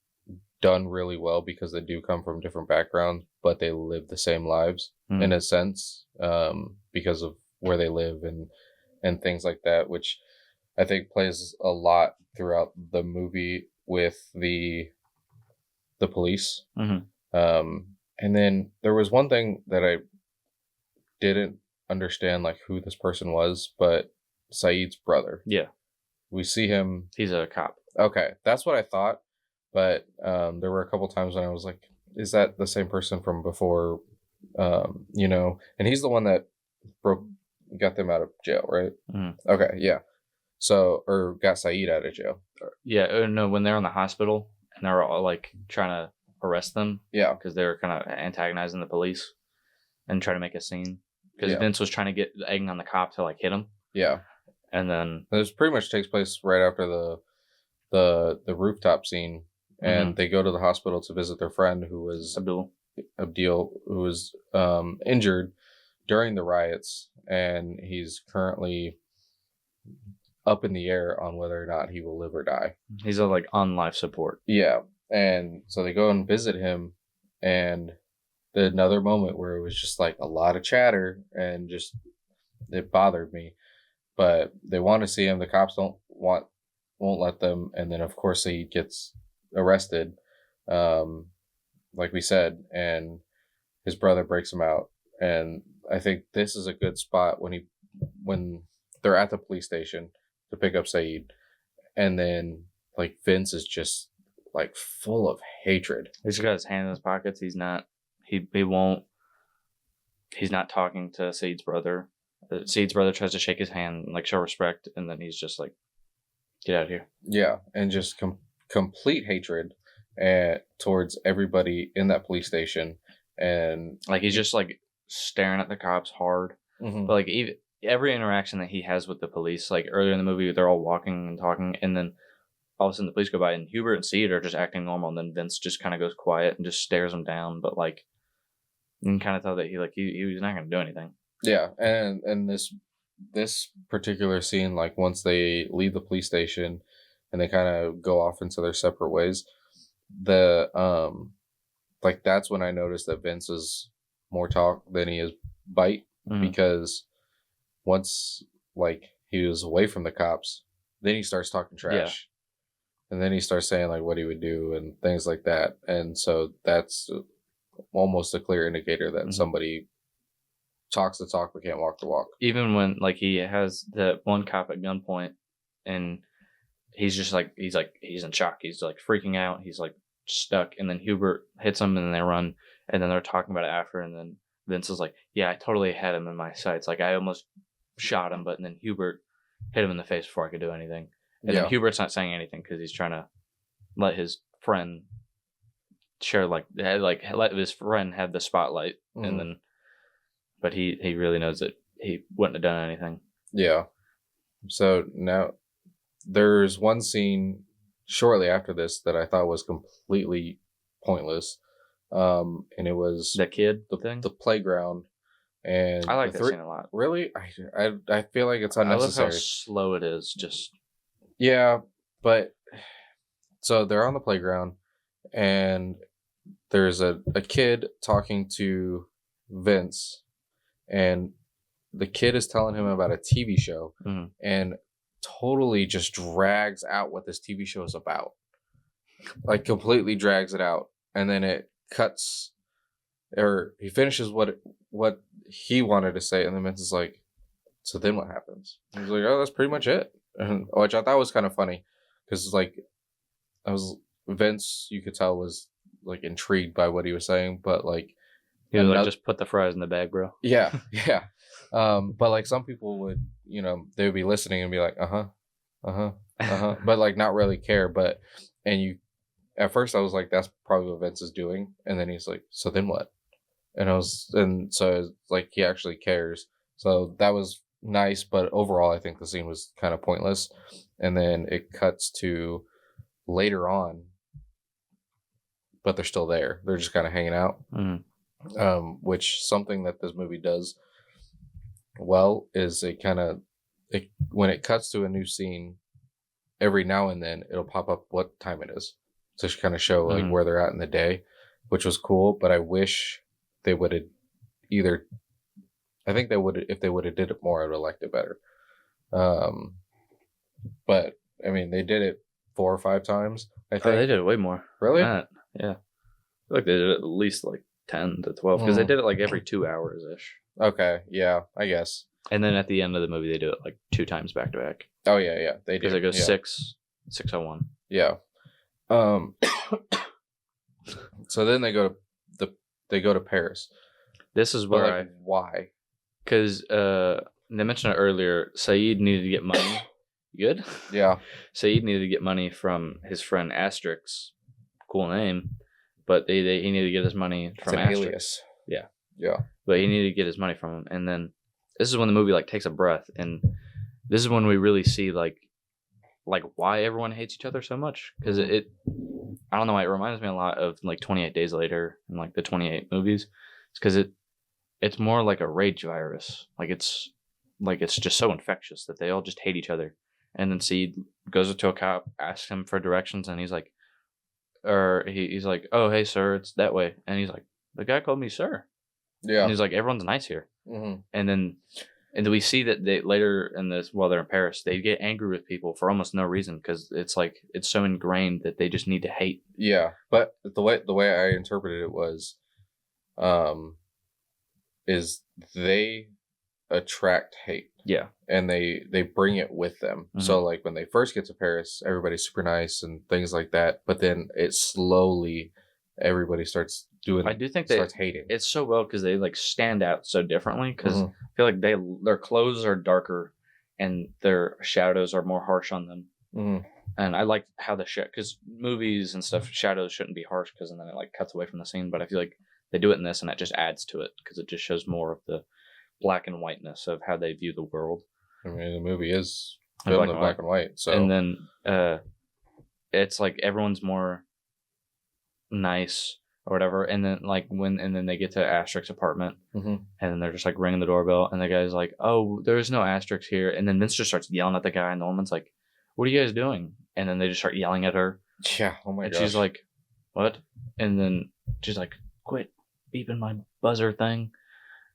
done really well because they do come from different backgrounds, but they live the same lives in a sense, because of where they live and things like that, which I think plays a lot throughout the movie with the police. Mm-hmm. And then there was one thing that I didn't understand, like who this person was, but Saeed's brother. Yeah. We see him. He's a cop. Okay, that's what I thought. But there were a couple times when I was like, is that the same person from before? You know, and he's the one that got them out of jail, right? Mm-hmm. Okay, yeah. So, or got Saeed out of jail. Yeah, no, when they're in the hospital and they're all like trying to arrest them. Yeah. Because they're kind of antagonizing the police and trying to make a scene. Because Vince was trying to get egging on the cop to like hit him. Yeah. And then this pretty much takes place right after the rooftop scene, and they go to the hospital to visit their friend who was Abdil, who was injured during the riots, and he's currently up in the air on whether or not he will live or die. He's like on life support. Yeah, and so they go and visit him, and another moment where it was just like a lot of chatter and just it bothered me. But they want to see him. The cops won't let them, and then of course he gets arrested, like we said, and his brother breaks him out. And I think this is a good spot when they're at the police station to pick up Saeed, and then like Vince is just like full of hatred. He's got his hand in his pockets. He's not. He won't. He's not talking to Saeed's brother. Saeed's brother tries to shake his hand, like show respect, and then he's just like, "Get out of here." Yeah, and just complete hatred towards everybody in that police station, and like he's just like staring at the cops hard. Mm-hmm. But like even every interaction that he has with the police, like earlier in the movie, they're all walking and talking, and then all of a sudden the police go by, and Hubert and Saeed are just acting normal, and then Vince just kind of goes quiet and just stares him down. But like, you can kind of tell that he was not going to do anything. Yeah, and this particular scene, like once they leave the police station and they kind of go off into their separate ways, like that's when I noticed that Vince is more talk than he is bite, because once like he was away from the cops, then he starts talking trash. Yeah. And then he starts saying like what he would do and things like that. And so that's almost a clear indicator that somebody talks the talk but can't walk the walk. Even when like he has the one cop at gunpoint and he's just like he's in shock. He's like freaking out. He's like stuck, and then Hubert hits him and then they run, and then they're talking about it after, and then Vince is like, yeah, I totally had him in my sights. Like I almost shot him, but then Hubert hit him in the face before I could do anything. And then Hubert's not saying anything because he's trying to let his friend share let his friend have the spotlight, and then but he really knows that he wouldn't have done anything. Yeah. So now there's one scene shortly after this that I thought was completely pointless. And it was The kid thing. the playground, and I like the that scene a lot. Really, I feel like it's I love unnecessary. how slow it is. Just Yeah, but so they're on the playground, and there's a kid talking to Vince, and the kid is telling him about a TV show, and totally just drags out what this TV show is about. Like completely drags it out, and then it cuts, or he finishes what he wanted to say, and then Vince is like, "So then what happens?" He's like, "Oh, that's pretty much it," which I thought was kind of funny, because like I was Vince, you could tell was like intrigued by what he was saying, but like he was like, just put the fries in the bag, bro. Yeah, yeah. But like some people would, they would be listening and be like, but like not really care. But and you, at first I was like, that's probably what Vince is doing, and then he's like, so then what? And so it's like he actually cares. So that was nice, but overall I think the scene was kind of pointless. And then it cuts to later on, but they're still there. They're just kind of hanging out. Which something that this movie does well is when it cuts to a new scene, every now and then it'll pop up what time it is to kind of show like where they're at in the day, which was cool. But I wish they would have I think they would, if they would have did it more, I would have liked it better. But I mean, they did it 4 or 5 times. I think they did it way more. Really? Yeah. I feel like they did it at least like 10 to 12 because they did it like every 2 hours ish. Okay, yeah, I guess. And then at the end of the movie, they do it like 2 times back to back. Oh yeah, they do. Because it goes 6:01. Yeah. So then they go to Paris. This is where why? Because they mentioned it earlier. Saeed needed to get money. Good. Yeah. Saeed needed to get money from his friend Asterix. Cool name. But he needed to get his money from Asterix. Alias. Yeah. Yeah. But he needed to get his money from him. And then this is when the movie like takes a breath. And this is when we really see like why everyone hates each other so much. Because I don't know why, it reminds me a lot of like 28 Days Later and like the 28 movies. It's because it's more like a rage virus. It's just so infectious that they all just hate each other. And then Saeed goes to a cop, asks him for directions, and he's like, he's like, "Oh, hey, sir, it's that way." And he's like, "The guy called me sir." Yeah. And he's like, "Everyone's nice here." Mm-hmm. And then we see that they later in this, while they're in Paris, they get angry with people for almost no reason because it's like it's so ingrained that they just need to hate. Yeah, but the way I interpreted it was, is they attract hate. Yeah. And they bring it with them. Mm-hmm. So like when they first get to Paris, everybody's super nice and things like that. But then it slowly, everybody starts doing. I do think starts hating. It's so well because they like stand out so differently. Because I feel like their clothes are darker, and their shadows are more harsh on them. Mm-hmm. And I like how because movies and stuff, shadows shouldn't be harsh because then it like cuts away from the scene. But I feel like they do it in this, and that just adds to it because it just shows more of the black and whiteness of how they view the world. I mean, the movie is filmed in black and white. So, and then it's like everyone's more nice or whatever. And then then they get to Asterix's apartment, and then they're just like ringing the doorbell, and the guy's like, "Oh, there's no Asterix here." And then Vince just starts yelling at the guy, and the woman's like, "What are you guys doing?" And then they just start yelling at her. Yeah. Oh my god. And she's like, "What?" And then she's like, "Quit beeping my buzzer thing."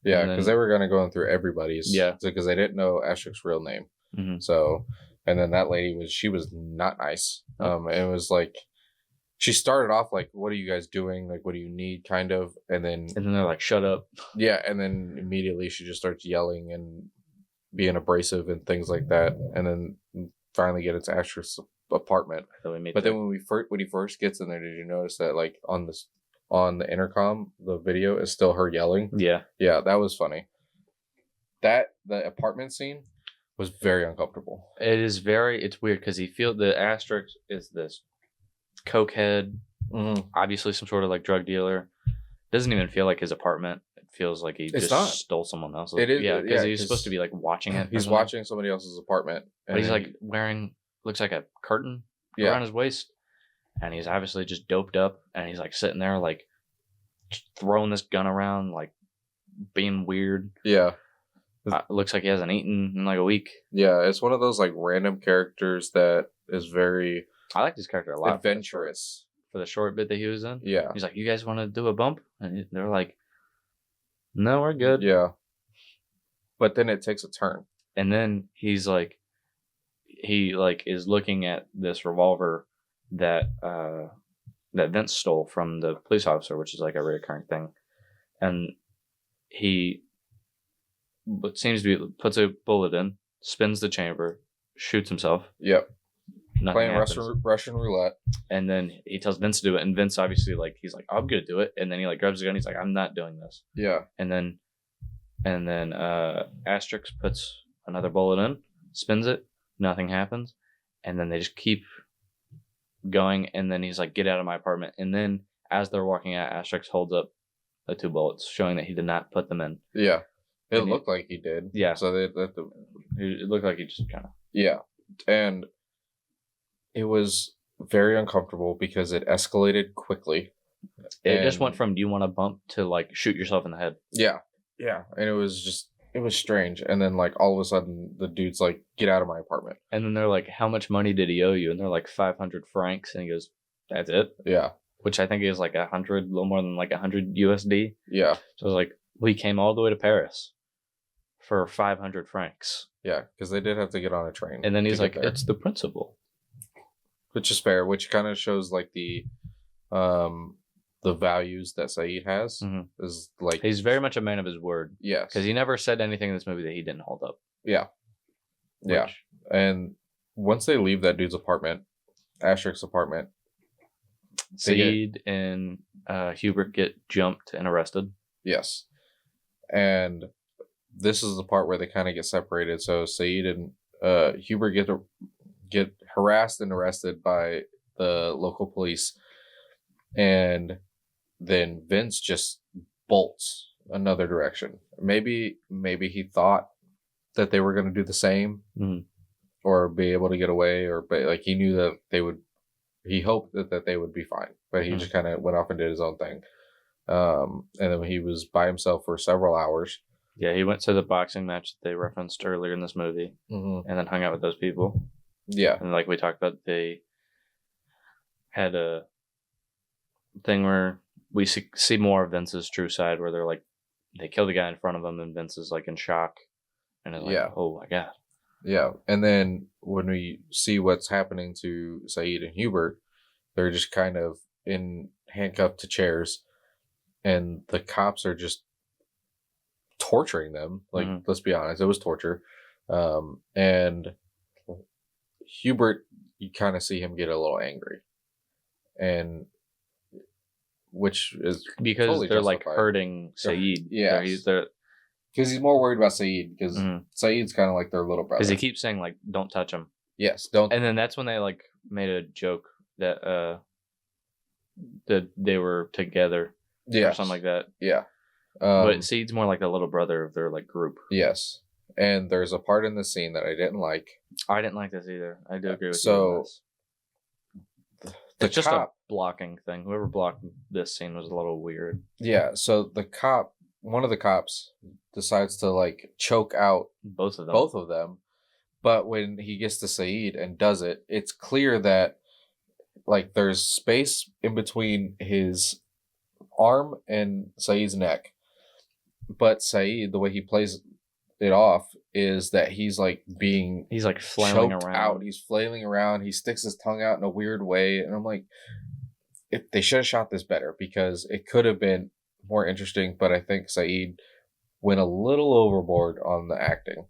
Yeah, because they were going to go through everybody's. Yeah. Because they didn't know Asterix's real name. Mm-hmm. So, and then that lady was not nice. And it was like, she started off like, "What are you guys doing? Like, what do you need?" kind of. And then they're like, "Shut up." Yeah. And then immediately she just starts yelling and being abrasive and things like that. And then finally get into Asterix's apartment. But then when he first gets in there, did you notice that like on the intercom, the video is still her yelling? Yeah. Yeah, that was funny. The apartment scene was very uncomfortable. It's weird because the Asterix is this cokehead, obviously some sort of like drug dealer. Doesn't even feel like his apartment. It feels like he stole someone else's. It is. Yeah, because he's supposed to be like watching it. He's watching somebody else's apartment. But he's like looks like a curtain around his waist, and he's obviously just doped up, and he's like sitting there like throwing this gun around, like being weird. Yeah. Looks like he hasn't eaten in like a week. Yeah, it's one of those like random characters that is very I like this character a lot. Adventurous. For the short bit that he was in. Yeah. He's like, you guys want to do a bump? And they're like, no, we're good. Yeah. But then it takes a turn. And then he's like, he like is looking at this revolver that that Vince stole from the police officer, which is like a recurring thing. And he what seems to be puts a bullet in, spins the chamber, shoots himself. Yep. Nothing Playing Russian roulette. And then he tells Vince to do it, and Vince obviously like he's like, I'm gonna do it. And then he like grabs the gun, he's like, I'm not doing this. Yeah. And then Asterix puts another bullet in, spins it, nothing happens, and then they just keep going, and then he's like, get out of my apartment. And then as they're walking out, Asterix holds up the 2 bullets, showing that he did not put them in. Yeah. It looked like he did. Yeah. So it looked like he just kind of... Yeah. And it was very uncomfortable because it escalated quickly. It just went from, do you want to bump, to like shoot yourself in the head. Yeah. Yeah. And it was strange. And then like all of a sudden the dude's like, get out of my apartment. And then they're like, how much money did he owe you? And they're like 500 francs. And he goes, that's it? Yeah. Which I think is like 100, a little more than like 100 USD. Yeah. So I was like, we came all the way to Paris for 500 francs. Yeah, because they did have to get on a train. And then he's like, it's the principle. Which is fair, which kind of shows like the values that Saeed has. Mm-hmm. Is like he's very much a man of his word. Yes. Because he never said anything in this movie that he didn't hold up. Yeah. Yeah. And once they leave that dude's apartment, Asterix's apartment, Saeed and Hubert get jumped and arrested. Yes. And this is the part where they kind of get separated. So Saeed and Hubert get harassed and arrested by the local police. And then Vince just bolts another direction. Maybe he thought that they were going to do the same or be able to get away, but like he knew that he hoped that they would be fine, but he just kind of went off and did his own thing. And then he was by himself for several hours. Yeah, he went to the boxing match that they referenced earlier in this movie, and then hung out with those people. Yeah. And like we talked about, they had a thing where we see more of Vince's true side, where they're like, they kill the guy in front of them, and Vince is like in shock, and is like, oh my god. Yeah, and then when we see what's happening to Saeed and Hubert, they're just kind of handcuffed to chairs, and the cops are just torturing them. Like, let's be honest, it was torture. And Hubert, you kind of see him get a little angry, and which is because totally they're like justified. hurting Saeed. Yeah, because he's more worried about Saeed, because Saeed's kind of like their little brother. Because he keeps saying like, "Don't touch him." Yes, don't. And then that's when they like made a joke that that they were together, or something like that. Yeah. But Saeed's more like the little brother of their like group. Yes. And there's a part in the scene that I didn't like. I didn't like this either. I do agree with you on this. It's just a blocking thing. Whoever blocked this scene was a little weird. Yeah, so one of the cops decides to like choke out both of them. But when he gets to Saeed and does it, it's clear that like there's space in between his arm and Saeed's neck. But Saeed, the way he plays it off is that he's like flailing around. Out. He's flailing around. He sticks his tongue out in a weird way, and I'm like, they should have shot this better, because it could have been more interesting. But I think Saeed went a little overboard on the acting,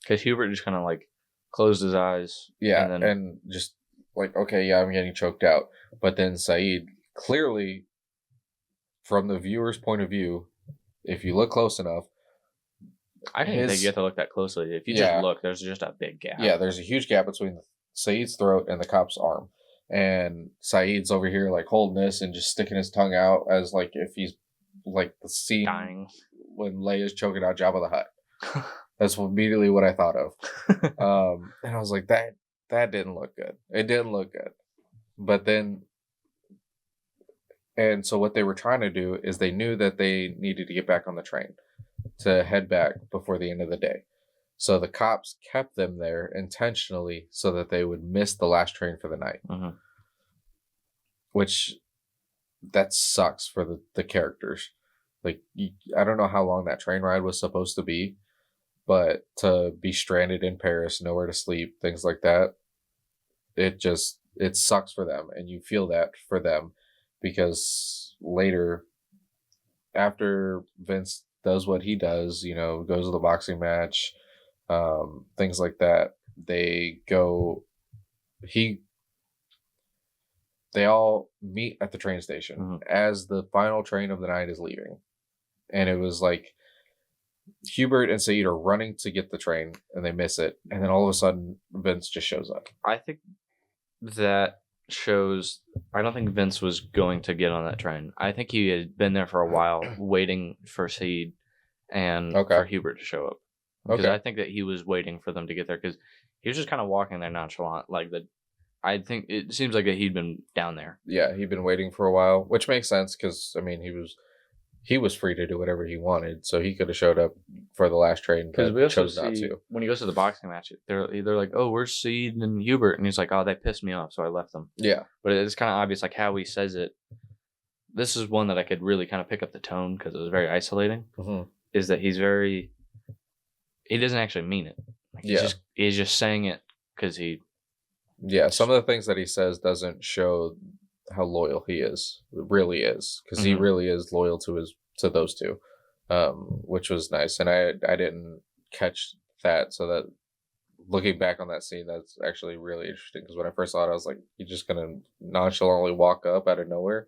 because Hubert just kind of like closed his eyes. Yeah, and just like, okay, yeah, I'm getting choked out. But then Saeed, clearly, from the viewer's point of view, if you look close enough, I didn't think you have to look that closely. If you just look, there's just a big gap. Yeah, there's a huge gap between Saeed's throat and the cop's arm. And Saeed's over here like holding this and just sticking his tongue out as like if he's like the scene dying when Leia's choking out Jabba the Hutt. That's immediately what I thought of. And I was like, that didn't look good. It didn't look good. But then, and so what they were trying to do is they knew that they needed to get back on the train to head back before the end of the day. So the cops kept them there intentionally so that they would miss the last train for the night. Mm-hmm. Which, that sucks for the characters. Like, I don't know how long that train ride was supposed to be, but to be stranded in Paris, nowhere to sleep, things like that, it sucks for them. And you feel that for them because later, after Vince does what he does, goes to the boxing match, things like that, they go, they all meet at the train station as the final train of the night is leaving. And it was like Hubert and Saeed are running to get the train and they miss it. And then all of a sudden, Vince just shows up. I think that shows. I don't think Vince was going to get on that train. I think he had been there for a while waiting for Saeed and for Hubert to show up. Because I think that he was waiting for them to get there because he was just kind of walking there nonchalant. I think it seems like he'd been down there. Yeah, he'd been waiting for a while, which makes sense because, I mean, he was free to do whatever he wanted, so he could have showed up for the last train, but we also chose not to. When he goes to the boxing match, they're like, "Oh, where's Seed and Hubert?" And he's like, "Oh, they pissed me off, so I left them." Yeah, but it's kind of obvious, like how he says it. This is one that I could really kind of pick up the tone because it was very isolating. Mm-hmm. Is that he doesn't actually mean it. Like, he's just saying it because he. Yeah, some of the things that he says doesn't show how loyal he is. It really is, because he really is loyal to those two, which was nice. And I didn't catch that, so that looking back on that scene, that's actually really interesting. Because when I first saw it, I was like, "You're just gonna nonchalantly walk up out of nowhere?"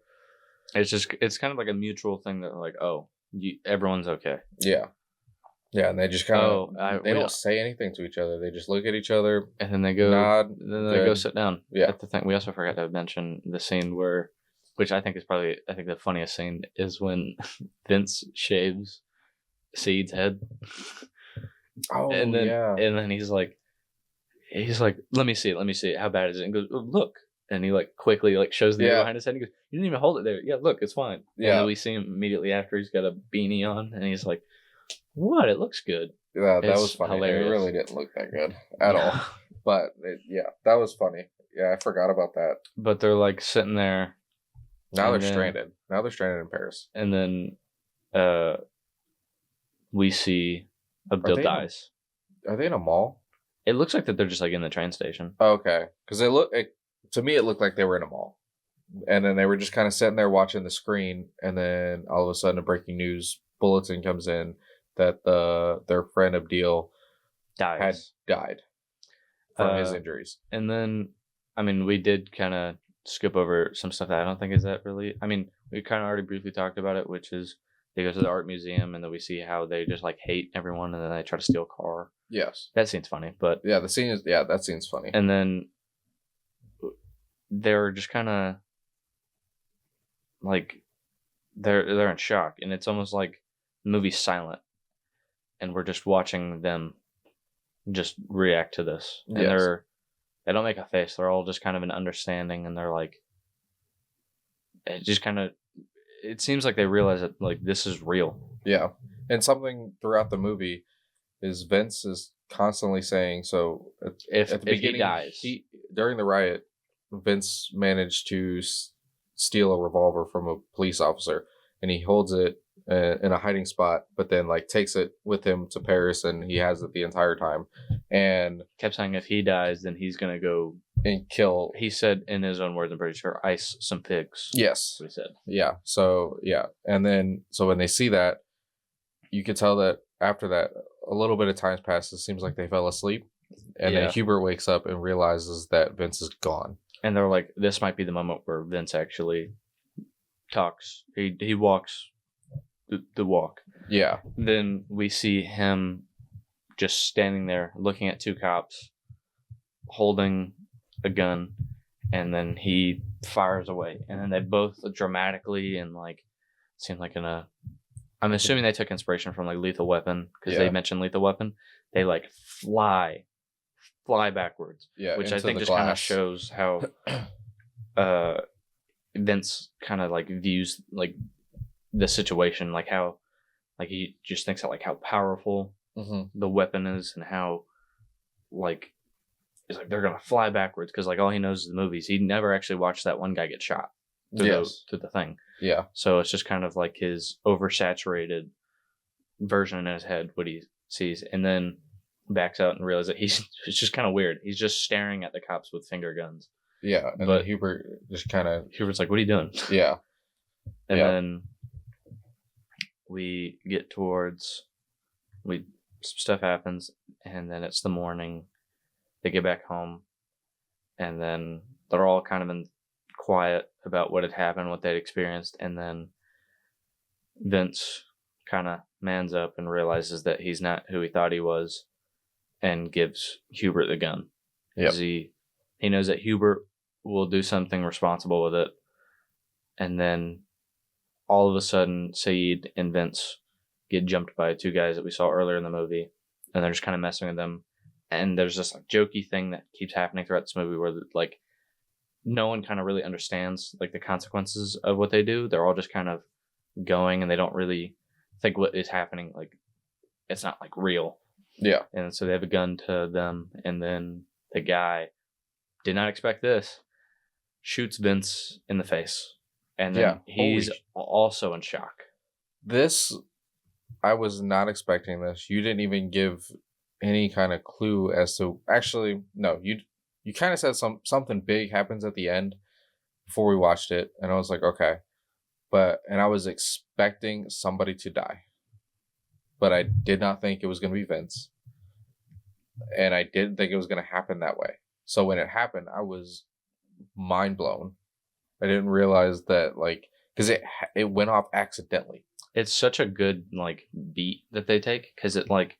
It's kind of like a mutual thing that like, oh, everyone's okay. Yeah, and they just kind of they don't say anything to each other. They just look at each other, and then they go nod, then they go sit down. Yeah, that's the thing. We also forgot to mention the scene which I think is probably the funniest scene is when Vince shaves Seed's head. Oh, and then yeah. And then he's like, let me see it. How bad is it? And goes, oh, look. And he like quickly like shows the behind his head. And he goes, you didn't even hold it there. Yeah, look, it's fine. Yeah. And then we see him immediately after. He's got a beanie on, and he's like, what? It looks good. Yeah, that was funny. Hilarious. It really didn't look that good at all. But that was funny. Yeah, I forgot about that. But they're like sitting there. Now they're stranded. Now they're stranded in Paris. And then we see Abdul dies. Are they in a mall? It looks like that they're just like in the train station. Okay. Because to me, it looked like they were in a mall. And then they were just kind of sitting there watching the screen. And then all of a sudden a breaking news bulletin comes in that their friend Abdul had died from his injuries. And then, I mean, we did kind of skip over some stuff that I don't think is that really. I mean, we kind of already briefly talked about it, which is they go to the art museum and then we see how they just like hate everyone and then they try to steal a car. Yes, that scene's funny, but that scene's funny. And then they're just kind of like they're in shock, and it's almost like the movie's silent. And we're just watching them just react to this. And they don't make a face. They're all just kind of in understanding. And they're like, it seems like they realize that like this is real. Yeah. And something throughout the movie is Vince is constantly saying, so at the beginning, he dies. During the riot, Vince managed to steal a revolver from a police officer. And he holds it in a hiding spot, but then like takes it with him to Paris, and he has it the entire time. And kept saying if he dies, then he's gonna go and kill. He said in his own words, I'm pretty sure, ice some pigs. Yes, that's what he said. Yeah. So and then so when they see that, you could tell that after that, a little bit of time passes. It seems like they fell asleep, and then Hubert wakes up and realizes that Vince is gone. And they're like, this might be the moment where Vince actually talks. He walks the walk. Yeah. Then we see him just standing there looking at two cops holding a gun, and then he fires away. And then they both dramatically and like seem like I'm assuming they took inspiration from like Lethal Weapon, because they mentioned Lethal Weapon. They like fly backwards. Yeah. Which I think just kind of shows how Vince kind of like views like the situation, like how like he just thinks of like how powerful the weapon is and how like it's like they're gonna fly backwards because like all he knows is the movies. He never actually watched that one guy get shot through the thing. Yeah. So it's just kind of like his oversaturated version in his head what he sees, and then backs out and realizes that it's just kind of weird. He's just staring at the cops with finger guns. Yeah, and But then Hubert just kind of... Hubert's like, "What are you doing?" Yeah. And Yeah. then we get towards stuff happens, and then it's the morning. They get back home, and then they're all kind of in quiet about what had happened, what they'd experienced, and then Vince kind of mans up and realizes that he's not who he thought he was, and gives Hubert the gun. Yep. He knows that Hubert will do something responsible with it, and then all of a sudden, Saeed and Vince get jumped by two guys that we saw earlier in the movie, and they're just kind of messing with them. And there's this like jokey thing that keeps happening throughout this movie where like no one kind of really understands like the consequences of what they do. They're all just kind of going, and they don't really think what is happening. Like it's not like real. Yeah. And so they have a gun to them, and then the guy did not expect this, shoots Vince in the face, and then he's also in shock. This, I was not expecting this. You didn't even give any kind of clue as to... Actually, no, you kind of said something big happens at the end before we watched it, and I was like, okay. And I was expecting somebody to die. But I did not think it was going to be Vince. And I didn't think it was going to happen that way. So when it happened, I was mind blown. I didn't realize that, like, because it went off accidentally. It's such a good like beat that they take, because it like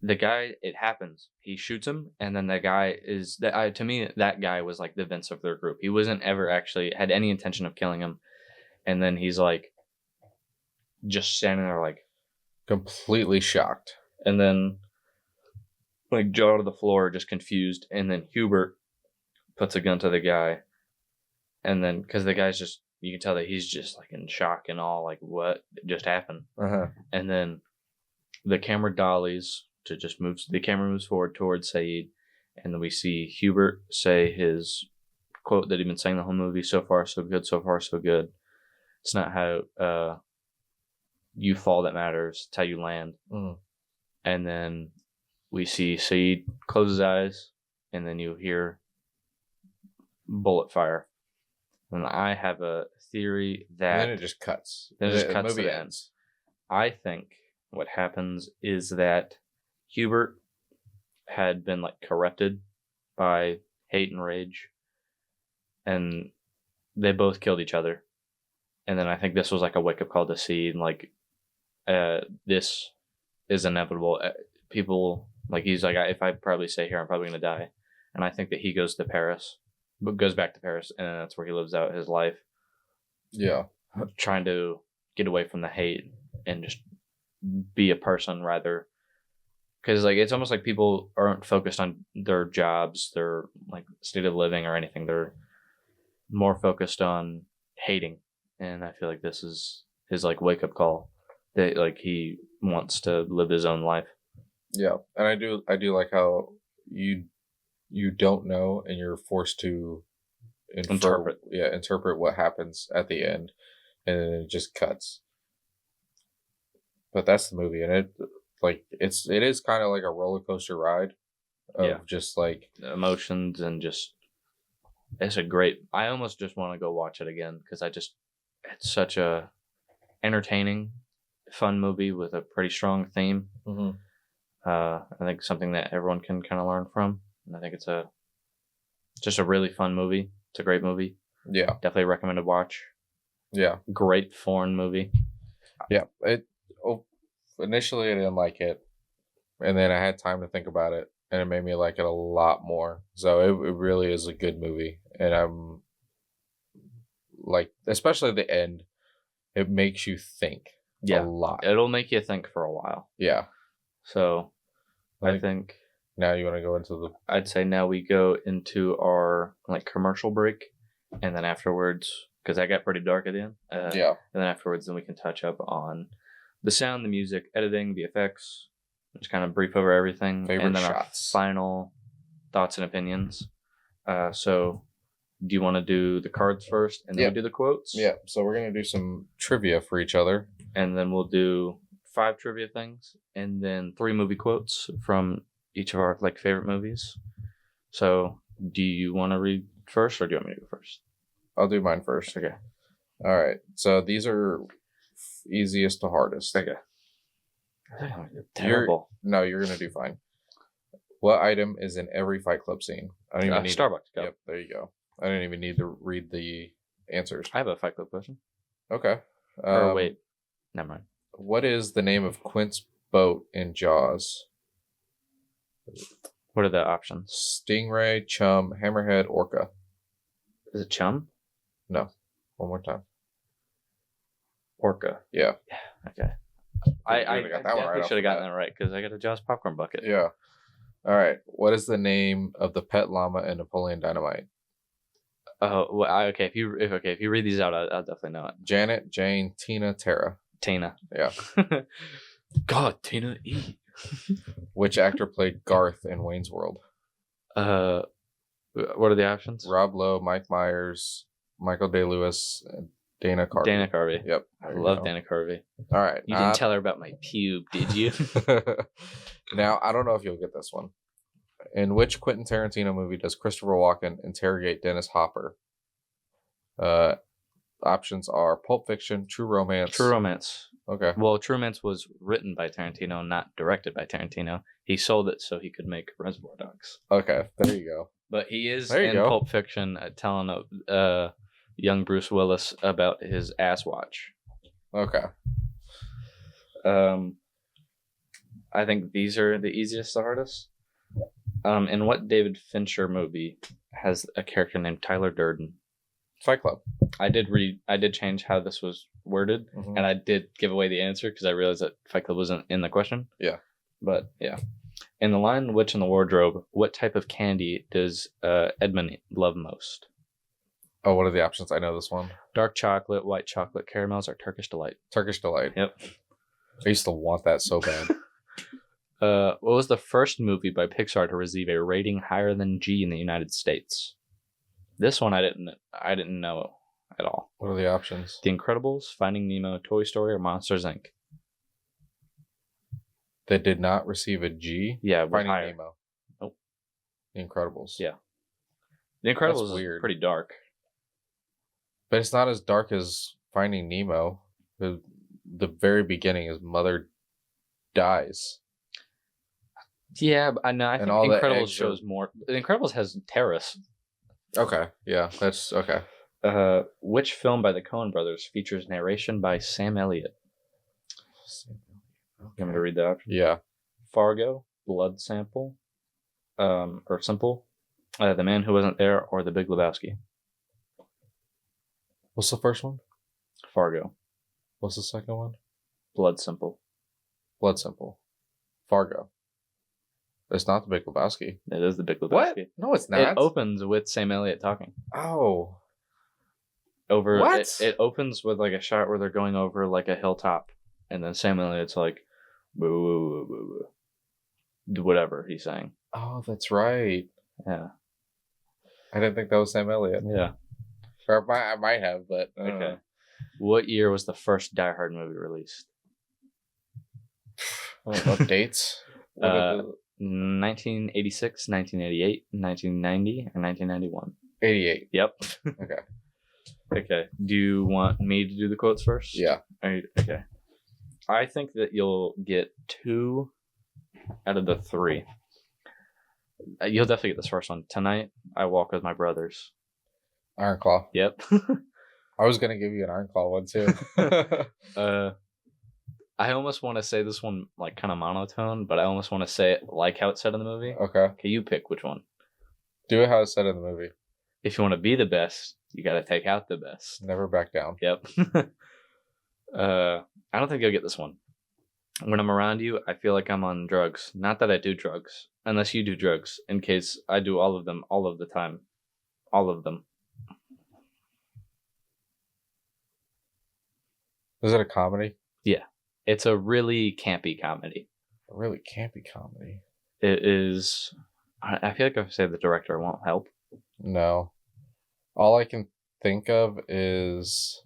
the guy, it happens, he shoots him, and then the guy is that to me that guy was like the Vince of their group. He wasn't ever actually had any intention of killing him, and then he's like just standing there like completely shocked, and then like jaw to the floor, just confused, and then Hubert puts a gun to the guy, and then because the guy's just, you can tell that he's just like in shock and all, like what just happened. And then the camera dollies to just moves, the camera moves forward towards Saeed, and then we see Hubert say his quote that he'd been saying the whole movie: "So far so good, so far so good. It's not how you fall that matters, it's how you land." And then we see Saeed close his eyes, and then you hear bullet fire. And I have a theory that... And then it just cuts. Then it just cuts movie to the ends. I think what happens is that Hubert had been like corrupted by hate and rage, and they both killed each other. And then I think this was like a wake-up call to see, like, this is inevitable. People, like, he's like, if I probably stay here, I'm probably going to die. And I think that he goes back to Paris, and that's where he lives out his life. Yeah. Trying to get away from the hate and just be a person rather. Because, like, it's almost like people aren't focused on their jobs, their, like, state of living or anything. They're more focused on hating. And I feel like this is his, like, wake-up call. That, like, he wants to live his own life. Yeah. And I do like how you don't know, and you're forced to interpret what happens at the end, and then it just cuts. But that's the movie, and it is kind of like a roller coaster ride of just like emotions, and just it's a great... I almost just want to go watch it again, because it's such a entertaining, fun movie with a pretty strong theme. I think something that everyone can kind of learn from. And I think it's just a really fun movie. It's a great movie. Yeah. Definitely recommend to watch. Yeah. Great foreign movie. Yeah. Initially I didn't like it, and then I had time to think about it, and it made me like it a lot more. So it really is a good movie, and I'm like, especially the end, it makes you think a lot. It'll make you think for a while. Yeah. So I think now you want to go into I'd say now we go into our like commercial break, and then afterwards, because that got pretty dark at the end. Yeah. And then afterwards, then we can touch up on the sound, the music, editing, the effects, just kind of brief over everything, Favorite and then shots. our final thoughts and opinions. So, do you want to do the cards first, and then we do the quotes? Yeah. So we're gonna do some trivia for each other, and then we'll do 5 trivia things, and then 3 movie quotes from each of our like favorite movies. So, do you want to read first, or do you want me to go first? I'll do mine first. Okay. All right. So these are easiest to hardest. Okay. I think I'm gonna do terrible. You're gonna do fine. What item is in every Fight Club scene? I don't even need Starbucks cup. Yep, there you go. I don't even need to read the answers. I have a Fight Club question. Okay. Or wait, never mind. What is the name of Quint's boat in Jaws? What are the options? Stingray, Chum, Hammerhead, Orca. Is it Chum? No. One more time. Orca. Yeah. Okay. I got that one right off should have the gotten bat. that right because I got a Jaws popcorn bucket. Yeah. All right. What is the name of the pet llama in Napoleon Dynamite? Oh, well, okay. If you read these out, I'll definitely know it. Janet, Jane, Tina, Tara. Tina. Yeah. God, Tina E. Which actor played Garth in Wayne's World? What are the options? Rob Lowe, Mike Myers, Michael Day-Lewis, and Dana Carvey. Dana Carvey. Yep. I love Dana Carvey. All right. You didn't tell her about my pube, did you? Now, I don't know if you'll get this one. In which Quentin Tarantino movie does Christopher Walken interrogate Dennis Hopper? Options are Pulp Fiction, True Romance. True Romance. Okay. Well, True Romance was written by Tarantino, not directed by Tarantino. He sold it so he could make Reservoir Dogs. Okay, there you go. But he is There you in go. Pulp Fiction telling young Bruce Willis about his ass watch. Okay. I think these are the easiest to hardest. In what David Fincher movie has a character named Tyler Durden? Fight Club. I did change how this was worded, and I did give away the answer because I realized that Fight Club wasn't in the question. Yeah. But yeah. In the line Witch in the Wardrobe, what type of candy does Edmund love most? Oh, what are the options? I know this one. Dark chocolate, white chocolate, caramels, or Turkish Delight? Turkish Delight. Yep. I used to want that so bad. What was the first movie by Pixar to receive a rating higher than G in the United States? This one I didn't know at all. What are the options? The Incredibles, Finding Nemo, Toy Story, or Monsters Inc. That did not receive a G? Yeah, Finding higher. Nemo. Nope. The Incredibles. Yeah. The Incredibles That's weird. is pretty dark. But it's not as dark as Finding Nemo. The very beginning, his mother dies. Yeah, but I know. I think all The the Incredibles eggs shows more. The Incredibles has terrorists. Okay, yeah, that's okay. Which film by the Coen brothers features narration by Sam Elliott? You want me to read the option? Yeah. Fargo, Blood Sample, or Simple, The Man Who Wasn't There, or The Big Lebowski? What's the first one? Fargo. What's the second one? Blood Simple. Blood Simple. Fargo. It's not the Big Lebowski. It is The Big Lebowski. What? No, it's not. It opens with Sam Elliott talking. Oh. Over What? It opens with like a shot where they're going over like a hilltop, and then Sam Elliott's like, boo, boo, boo, boo, whatever he's saying. Oh, that's right. Yeah. I didn't think that was Sam Elliott. Yeah. Or I might have, but I don't know. Okay. What year was the first Die Hard movie released? What dates? 1986, 1988, 1990, or 1991? 88. Yep. Okay. Okay. Do you want me to do the quotes first? Yeah. Okay. I think that you'll get 2 out of the 3. You'll definitely get this first one. Tonight, I walk with my brothers. Iron Claw. Yep. I was going to give you an Iron Claw one, too. I almost want to say this one like kind of monotone, but I almost want to say it like how it's said in the movie. Okay. Okay, you pick which one. Do it how it's said in the movie. If you want to be the best, you got to take out the best. Never back down. Yep. I don't think you'll get this one. When I'm around you, I feel like I'm on drugs. Not that I do drugs, unless you do drugs, in case I do all of them all of the time. All of them. Is it a comedy? Yeah. It's a really campy comedy. A really campy comedy. It is. I feel like if I say the director, it won't help. No. All I can think of is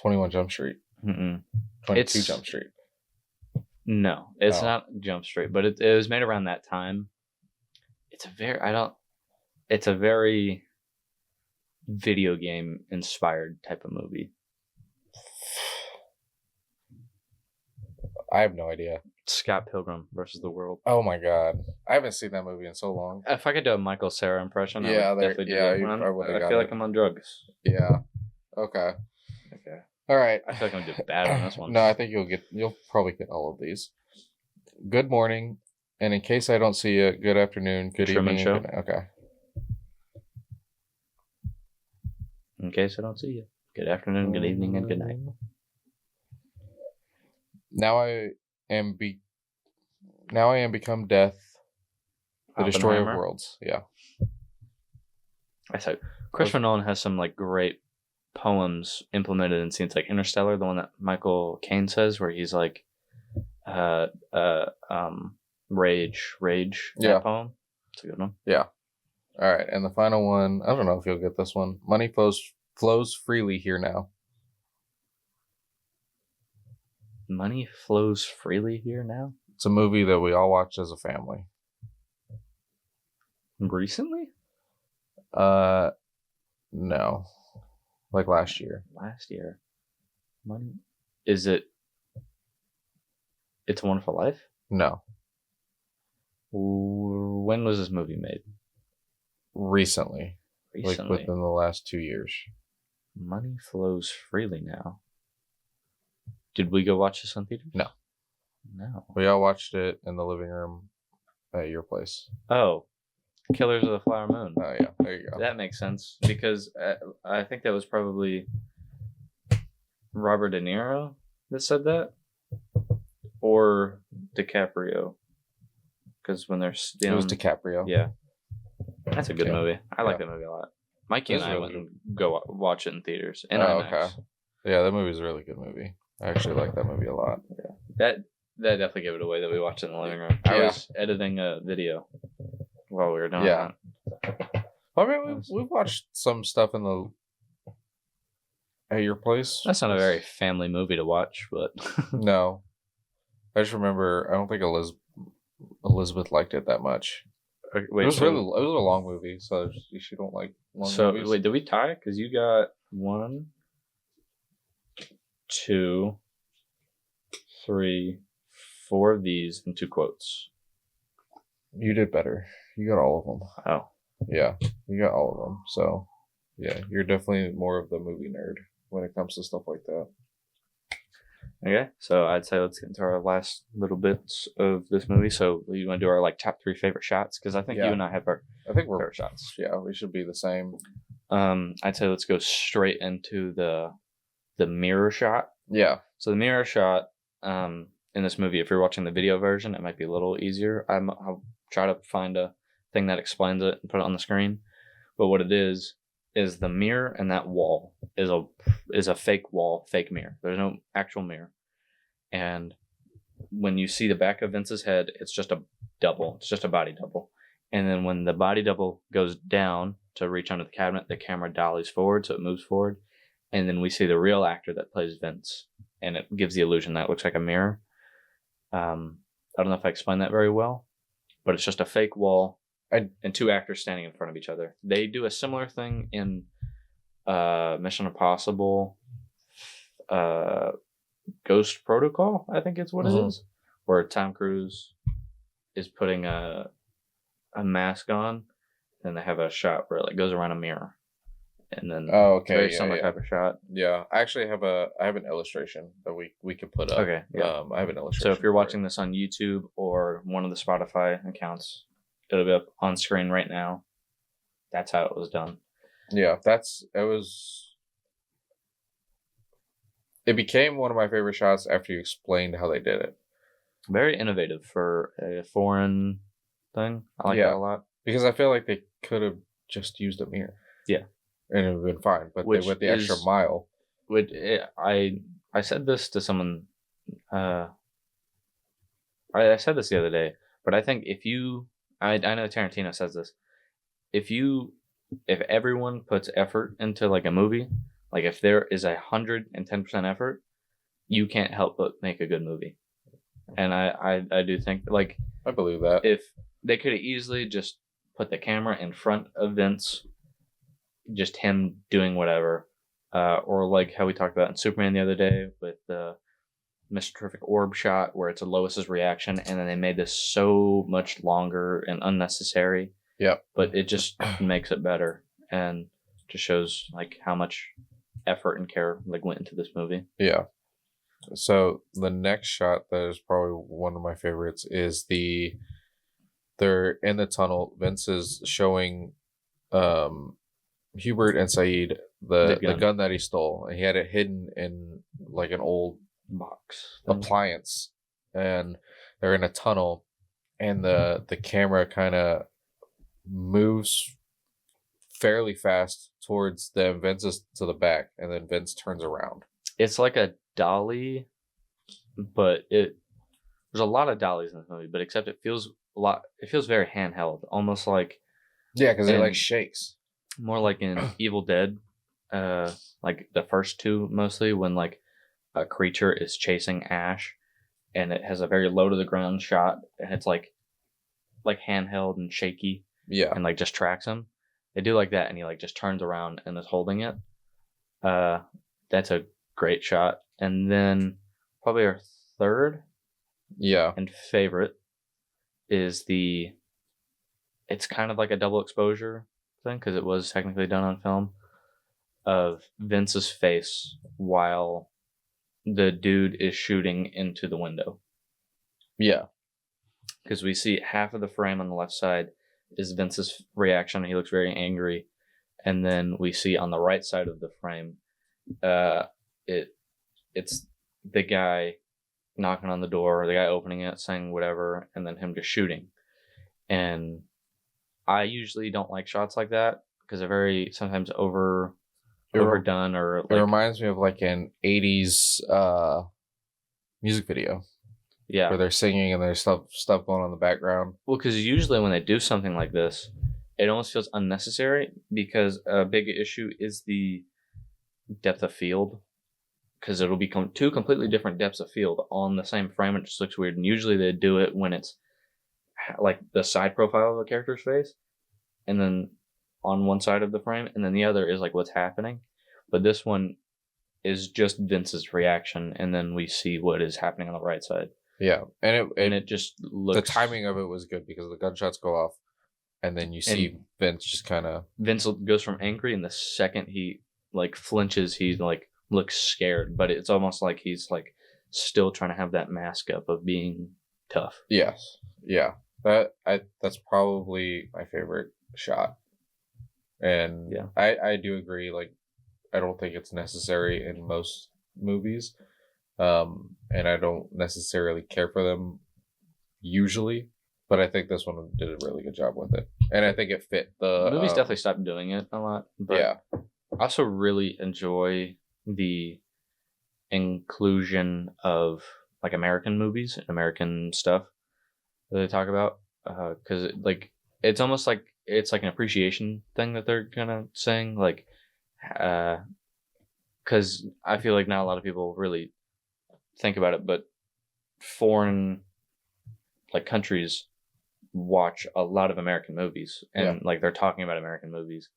21 Jump Street. Mm-mm. 22 Jump Street. No, it's Oh. not Jump Street, but it was made around that time. It's a very video game inspired type of movie. I have no idea. Scott Pilgrim versus the World. Oh my god. I haven't seen that movie in so long. If I could do a Michael Cera impression, I would definitely do yeah, that. I feel like I'm on drugs. Yeah. Okay. Okay. All right. I feel like I'm gonna do bad on this one. No, I think you'll probably get all of these. Good morning, and in case I don't see you, good afternoon, good Truman evening. Show? Good night. Okay. In case I don't see you, good afternoon, good evening, and good night. Now I am become death, the destroyer of Oppenheimer? worlds. Yeah. I said Christopher Nolan has some like great poems implemented in scenes like Interstellar, the one that Michael Caine says, where he's like, rage. Yeah. That poem. It's a good one. Yeah. All right, and the final one. I don't know if you'll get this one. Money flows freely here now. Money flows freely here now. It's a movie that we all watched as a family. Recently? No, like last year. Last year. Money. Is it? It's a Wonderful Life? No, When was this movie made? recently. Recently. Like within the last 2 years. Money flows freely now. Did we go watch this on theaters? No. No. We all watched it in the living room at your place. Oh, Killers of the Flower Moon. Oh yeah, there you go. That makes sense because I think that was probably Robert De Niro that said that, or DiCaprio. Because when they're It was DiCaprio. Yeah, that's a good Yeah. movie. I like Yeah. that movie a lot. Mikey and It's I really went and go watch it in theaters. In Oh, IMAX. okay. Yeah, that movie's a really good movie. I actually like that movie a lot. That definitely gave it away that we watched it in the living room. I Yeah. was editing a video while we were doing Yeah. that. I mean, we've watched some stuff at your place. That's not a very family movie to watch, but No. I just remember, I don't think Elizabeth liked it that much. wait. It was a long movie, so she don't like long movies. Wait, did we tie? Because you got 1, 2, 3, 4 of these and 2 quotes. You did better. You got all of them. Oh, Yeah, you got all of them. So, yeah, you're definitely more of the movie nerd when it comes to stuff like that. okay. So I'd say let's get into our last little bits of this movie. So you want to do our like top 3 favorite shots? Because I think Yeah. you and I have our I think we're favorite shots. Yeah, we should be the same. I'd say let's go straight into the mirror shot. Yeah, So the mirror shot in this movie, if you're watching the video version, it might be a little easier. I'll try to find a thing that explains it and put it on the screen. But what it is the mirror and that wall is a fake wall, fake mirror. There's no actual mirror. And when you see the back of Vince's head, it's just a double. It's just a body double. And then when the body double goes down to reach under the cabinet, the camera dollies forward, so it moves forward. And then we see the real actor that plays Vince, and it gives the illusion that it looks like a mirror. I don't know if I explained that very well, but it's just a fake wall and 2 actors standing in front of each other. They do a similar thing in Mission Impossible Ghost Protocol, I think it's what it is, where Tom Cruise is putting a mask on, and they have a shot where it like goes around a mirror. And then very similar type of shot. Yeah, I actually have an illustration that we could put up. Okay, yeah. I have an illustration. So if you're watching this on YouTube or one of the Spotify accounts, it'll be up on screen right now. That's how it was done. Yeah, it became one of my favorite shots after you explained how they did it. Very innovative for a foreign thing. I like that a lot. Because I feel like they could have just used a mirror. Yeah. And it would have been fine. But they went the extra mile. I I said this to someone. Uh, I said this the other day, but I think if you, I know Tarantino says this. If you, if everyone puts effort into like a movie, like if there is 110% effort, you can't help but make a good movie. And I do think like I believe that. if they could have easily just put the camera in front of Vince, just him doing whatever, or like how we talked about in Superman the other day with the Mr. Terrific orb shot where it's a Lois's reaction, and then they made this so much longer and unnecessary. Yep. But it just makes it better and just shows like how much effort and care like went into this movie. Yeah. So the next shot that is probably one of my favorites is they're in the tunnel. Vince is showing Hubert and Saeed the gun that he stole, and he had it hidden in like an old Box appliance, and they're in a tunnel, and the camera kind of moves fairly fast towards them. Vince is to the back, and then Vince turns around. It's like a dolly, but there's a lot of dollies in this movie, but except it feels very handheld, almost like because it like shakes. More like in Evil Dead, like the first two mostly, when like a creature is chasing Ash, and it has a very low to the ground shot, and it's like handheld and shaky, and like just tracks him. They do like that, and he like just turns around and is holding it. That's a great shot. And then probably our third, and favorite is it's kind of like a double exposure thing because it was technically done on film, of Vince's face while the dude is shooting into the window. Yeah. Because we see half of the frame on the left side is Vince's reaction. He looks very angry. And then we see on the right side of the frame, it's the guy knocking on the door, the guy opening it, saying whatever, and then him just shooting. And I usually don't like shots like that because they're very sometimes overdone, or it reminds me of like an 80s music video. Yeah. Where they're singing and there's stuff going on in the background. Well, because usually when they do something like this, it almost feels unnecessary because a big issue is the depth of field. Because it'll become two completely different depths of field on the same frame. It just looks weird. And usually they do it when it's like the side profile of a character's face, and then on one side of the frame, and then the other is like what's happening. But this one is just Vince's reaction, and then we see what is happening on the right side. Yeah, and it just looks... The timing of it was good because the gunshots go off, and then you see Vince just kind of... Vince goes from angry, and the second he like flinches, he like looks scared, but it's almost like he's like still trying to have that mask up of being tough. Yes, yeah, that's probably my favorite shot, and yeah, I do agree. Like, I don't think it's necessary in most movies, and I don't necessarily care for them usually, but I think this one did a really good job with it, and I think it fit the movies. Definitely stopped doing it a lot, but yeah, I also really enjoy the inclusion of like American movies and American stuff that they talk about, because like it's almost like it's like an appreciation thing that they're kind of saying, like because I feel like not a lot of people really think about it, but foreign like countries watch a lot of American movies, and like they're talking about American movies,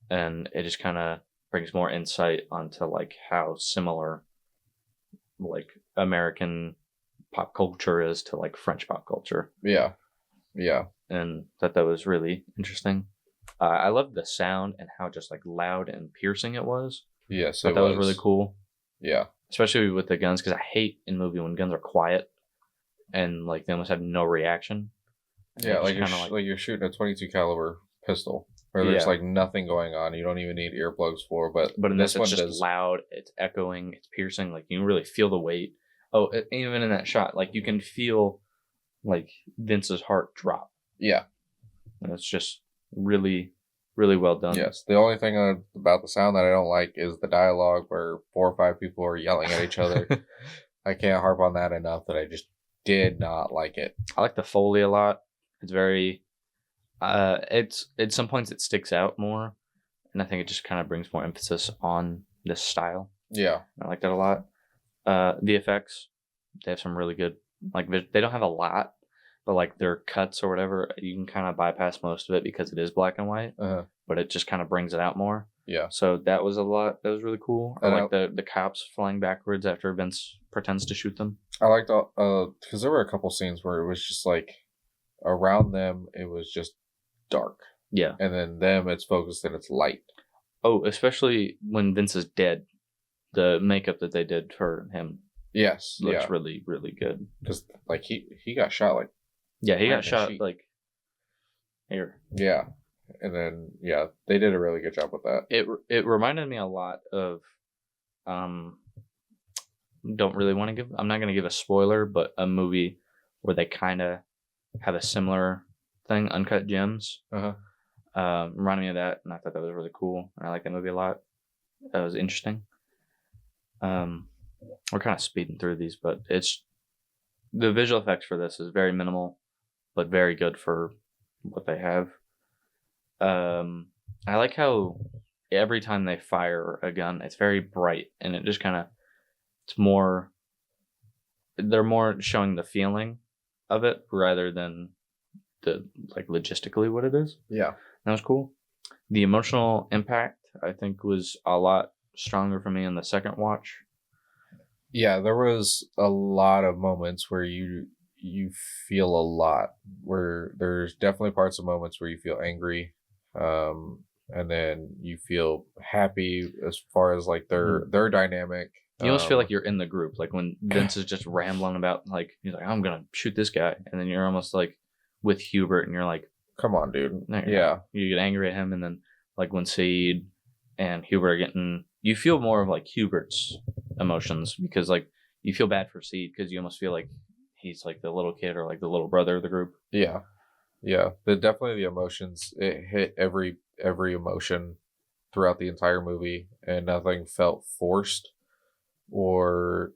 and it just kind of brings more insight onto like how similar like American pop culture is to like French pop culture. Yeah. And that was really interesting. I loved the sound and how just like loud and piercing it was. Yes, that was really cool. Yeah, especially with the guns, because I hate in movie when guns are quiet and like they almost have no reaction. Yeah, like you're shooting a .22 caliber pistol where there's like nothing going on. You don't even need earplugs for. But in this one, it's just loud. It's echoing. It's piercing. Like you can really feel the weight. Oh, even in that shot, like you can feel like Vince's heart drop. Yeah, and it's just really really well done. Yes. The only thing about the sound that I don't like is the dialogue where 4 or 5 people are yelling at each other. I can't harp on that enough that I just did not like it. I like the Foley a lot. It's very, it's at some points it sticks out more, and I think it just kind of brings more emphasis on this style. Yeah. I like that a lot. VFX, they have some really good, like they don't have a lot, but like their cuts or whatever, you can kind of bypass most of it because it is black and white, but it just kind of brings it out more. Yeah. So that was a lot. That was really cool. I And like the cops flying backwards after Vince pretends to shoot them. I liked because there were a couple scenes where it was just like around them it was just dark. Yeah. And then them it's focused and it's light. Oh, especially when Vince is dead, the makeup that they did for him Yes. looks really, really good. Because like he got shot like Yeah, he right got in the shot sheet. like here. Yeah. And then they did a really good job with that. It reminded me a lot of don't really want to give, I'm not going to give a spoiler, but a movie where they kind of have a similar thing, Uncut Gems. Reminded me of that, and I thought that was really cool. And I like that movie a lot. That was interesting. We're kind of speeding through these, but it's the visual effects for this is very minimal, but very good for what they have. I like how every time they fire a gun, it's very bright, and it just kind of, it's more, they're more showing the feeling of it rather than the like logistically what it is. Yeah. That was cool. The emotional impact, I think, was a lot stronger for me in the second watch. Yeah, there was a lot of moments where you feel a lot. Where there's definitely parts of moments where you feel angry, and then you feel happy as far as like their dynamic. You almost feel like you're in the group, like when Vince is just rambling about, like he's like, "I'm gonna shoot this guy," and then you're almost like with Hubert, and you're like, "Come on, dude!" No, yeah, you get angry at him, and then like when Saeed and Hubert are getting, you feel more of like Hubert's emotions because like you feel bad for Saeed because you almost feel like he's like the little kid or like the little brother of the group. Yeah. Definitely the emotions. It hit every emotion throughout the entire movie, and nothing felt forced or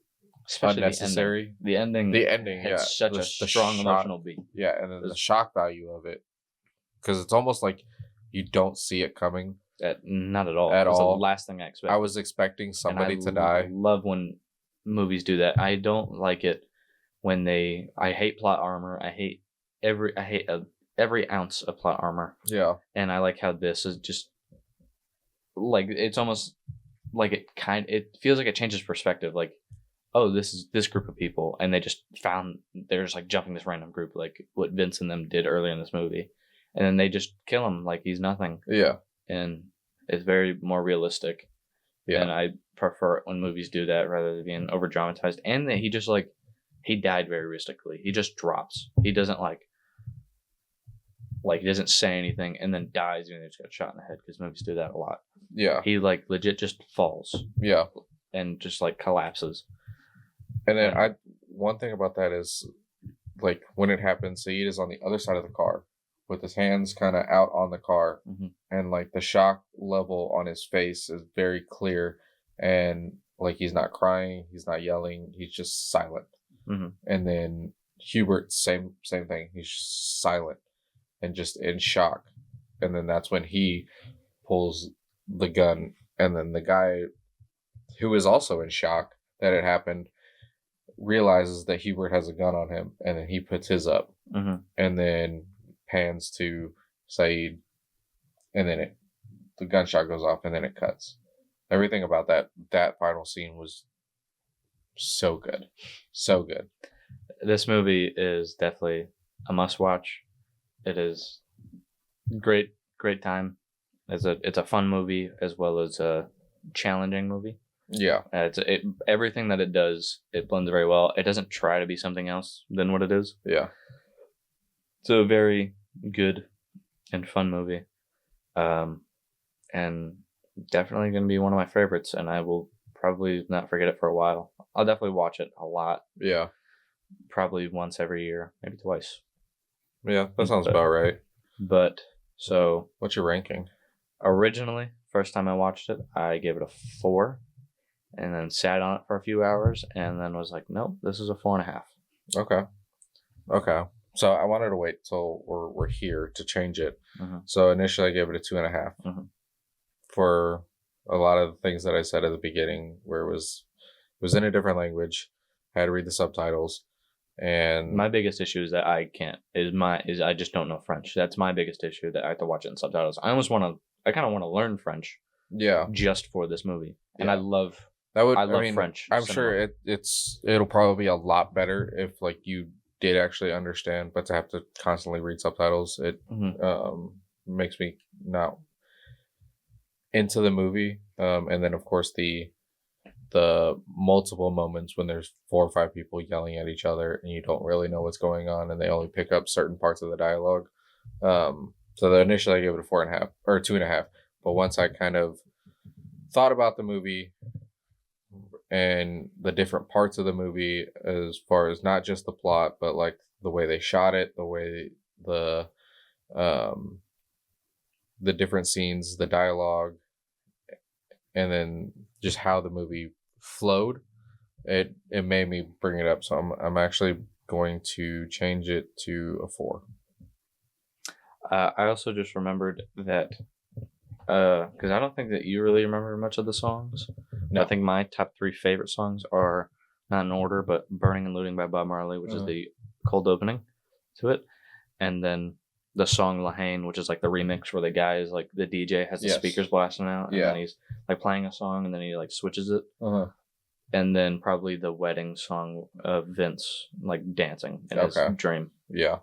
Especially unnecessary. The ending had such a strong emotional beat. Yeah, and then the shock value of it, because it's almost like you don't see it coming. Not at all. At all. The last thing I expected. I was expecting somebody to die. I love when movies do that. I don't like it when I hate plot armor. I hate every ounce of plot armor. Yeah. And I like how this is just like, it's almost like it feels like it changes perspective. Like, oh, this is this group of people, and they're just like jumping this random group, like what Vince and them did earlier in this movie, and then they just kill him like he's nothing. Yeah. And it's very more realistic. Yeah. And I prefer it when movies do that rather than being over dramatized. And that he died very realistically. He just drops. He doesn't like he doesn't say anything and then dies and he just got shot in the head, because movies do that a lot. Yeah. He like legit just falls. Yeah. And just like collapses. And then one thing about that is, like, when it happens, Saeed is on the other side of the car with his hands kind of out on the car, and like the shock level on his face is very clear, and like he's not crying, he's not yelling, he's just silent. And then Hubert, same thing, he's just silent and just in shock, and then that's when he pulls the gun, and then the guy who is also in shock that it happened realizes that Hubert has a gun on him, and then he puts his up, and then pans to Saeed, and then the gunshot goes off, and then it cuts. Everything about that final scene was so good. This movie is definitely a must watch. It is great time. It's a fun movie as well as a challenging movie. Yeah. Everything that it does, it blends very well. It doesn't try to be something else than what it is. Yeah. It's a very good and fun movie. And definitely going to be one of my favorites, and I will probably not forget it for a while. I'll definitely watch it a lot. Yeah. Probably once every year, maybe twice. Yeah, that sounds about right. But, so... What's your ranking? Originally, first time I watched it, I gave it a 4, and then sat on it for a few hours, and then was like, nope, this is a 4.5. Okay. Okay. So I wanted to wait till we're here to change it. Mm-hmm. So initially I gave it a 2.5 for a lot of the things that I said at the beginning, where it was in a different language. I had to read the subtitles, and My biggest issue is that I can't. Is I just don't know French. That's my biggest issue, that I have to watch it in subtitles. I kind of want to learn French yeah, just for this movie, and Yeah. I love I love mean, French. I'm cinema. sure it'll probably be a lot better if like you did actually understand, but to have to constantly read subtitles, it Mhm. makes me not into the movie. And then of course the multiple moments when there's 4 or 5 people yelling at each other and you don't really know what's going on, and they only pick up certain parts of the dialogue. So initially I gave it a 4.5 or 2.5, but once I kind of thought about the movie and the different parts of the movie, as far as not just the plot, but like the way they shot it, the way um the different scenes, the dialogue, and then just how the movie flowed, it made me bring it up. So I'm actually going to change it to a 4. I also just remembered that because I don't think that you really remember much of the songs. No. I think my top 3 favorite songs are, not in order, but "Burning and Looting" by Bob Marley, which is the cold opening to it, and then the song "Haine," which is like the remix where the guy is like, the DJ has the Yes. speakers blasting out, and Yeah. then he's like playing a song, and then he like switches it, Uh-huh. and then probably the wedding song of Vince like dancing in his Okay. dream. Yeah.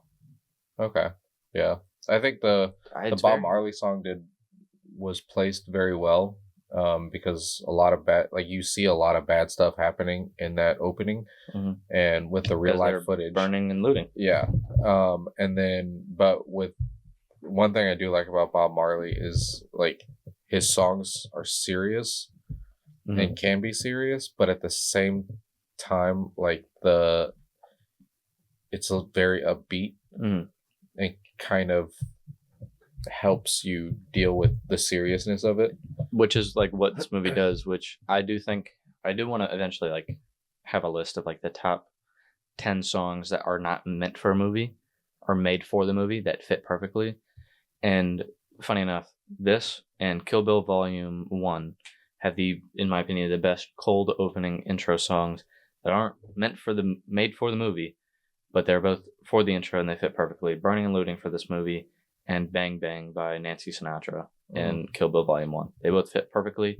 Okay. Yeah. I think the Bob Marley song was placed very well, because a lot of you see a lot of bad stuff happening in that opening, Mhm. and with the real Because they're life footage. burning and looting. Yeah. And then, but with one thing I do like about Bob Marley is like his songs are serious and can be serious, but at the same time, like it's a very upbeat Mhm. and kind of helps you deal with the seriousness of it. Which is like what this movie does, which I do think I do want to eventually like have a list of like the top 10 songs that are not meant for a movie or made for the movie that fit perfectly. And funny enough, this and Kill Bill Volume 1 have in my opinion, the best cold opening intro songs that aren't made for the movie, but they're both for the intro and they fit perfectly. Burning and Looting for this movie, and Bang Bang by Nancy Sinatra in Kill Bill Volume 1. They both fit perfectly.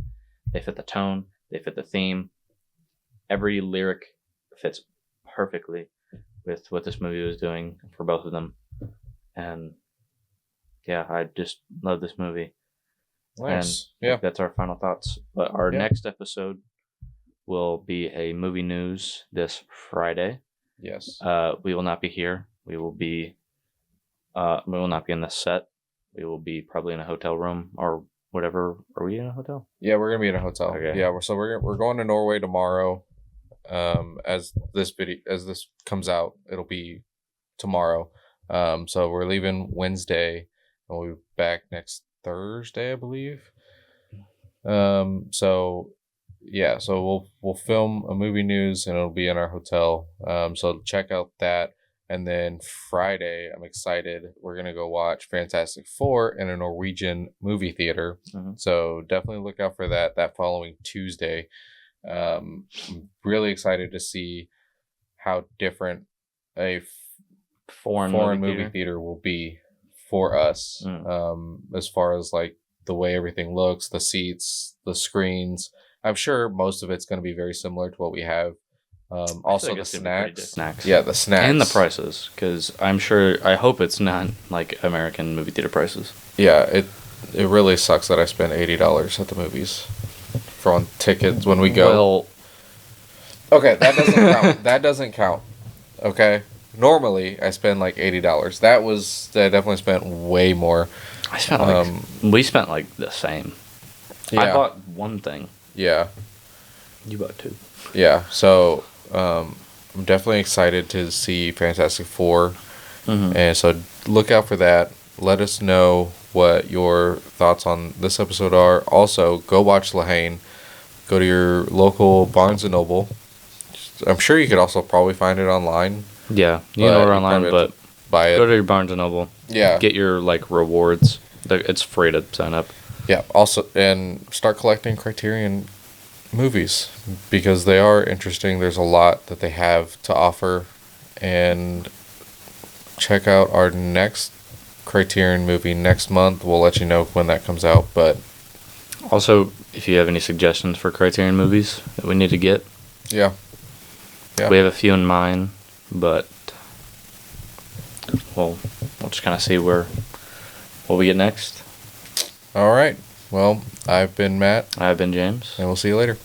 They fit the tone. They fit the theme. Every lyric fits perfectly with what this movie was doing for both of them. And yeah, I just love this movie. Nice. And Yeah. that's our final thoughts. But our next episode will be a movie news this Friday. Yes. We will not be here. We will not be in the set. We will be probably in a hotel room or whatever. Are we in a hotel? Yeah, we're gonna be in a hotel. Okay. Yeah, we're going to Norway tomorrow. As this comes out, it'll be tomorrow. So we're leaving Wednesday, and we'll be back next Thursday, I believe. So yeah, so we'll film a movie news, and it'll be in our hotel. So check out that. And then Friday, I'm excited. We're going to go watch Fantastic Four in a Norwegian movie theater. Mm-hmm. So definitely look out for that following Tuesday. I'm really excited to see how different a foreign movie theater will be for us. As far as like the way everything looks, the seats, the screens. I'm sure most of it's going to be very similar to what we have. Also the snacks. Yeah, the snacks. And the prices, because I hope it's not like American movie theater prices. Yeah, it really sucks that I spent $80 at the movies for on tickets when we go. Well, okay, that doesn't count. That doesn't count. Okay, normally I spend like $80. I definitely spent way more. I spent we spent like the same. Yeah. I bought one thing. Yeah. You bought 2. Yeah, so I'm definitely excited to see Fantastic Four, and so look out for that. Let us know what your thoughts on this episode are. Also, go watch Haine. Go to your local Barnes and Noble. I'm sure you could also probably find it online. Yeah, you can order online, but buy it. Go to your Barnes and Noble. Yeah. Get your like rewards. It's free to sign up. Yeah. Also, and start collecting Criterion movies because they are interesting. There's a lot that they have to offer, and check out our next Criterion movie next month. We'll let you know when that comes out. But also, if you have any suggestions for Criterion movies that we need to get, yeah. We have a few in mind, but we'll just kind of see what we get next. All right. Well, I've been Matt. I've been James. And we'll see you later.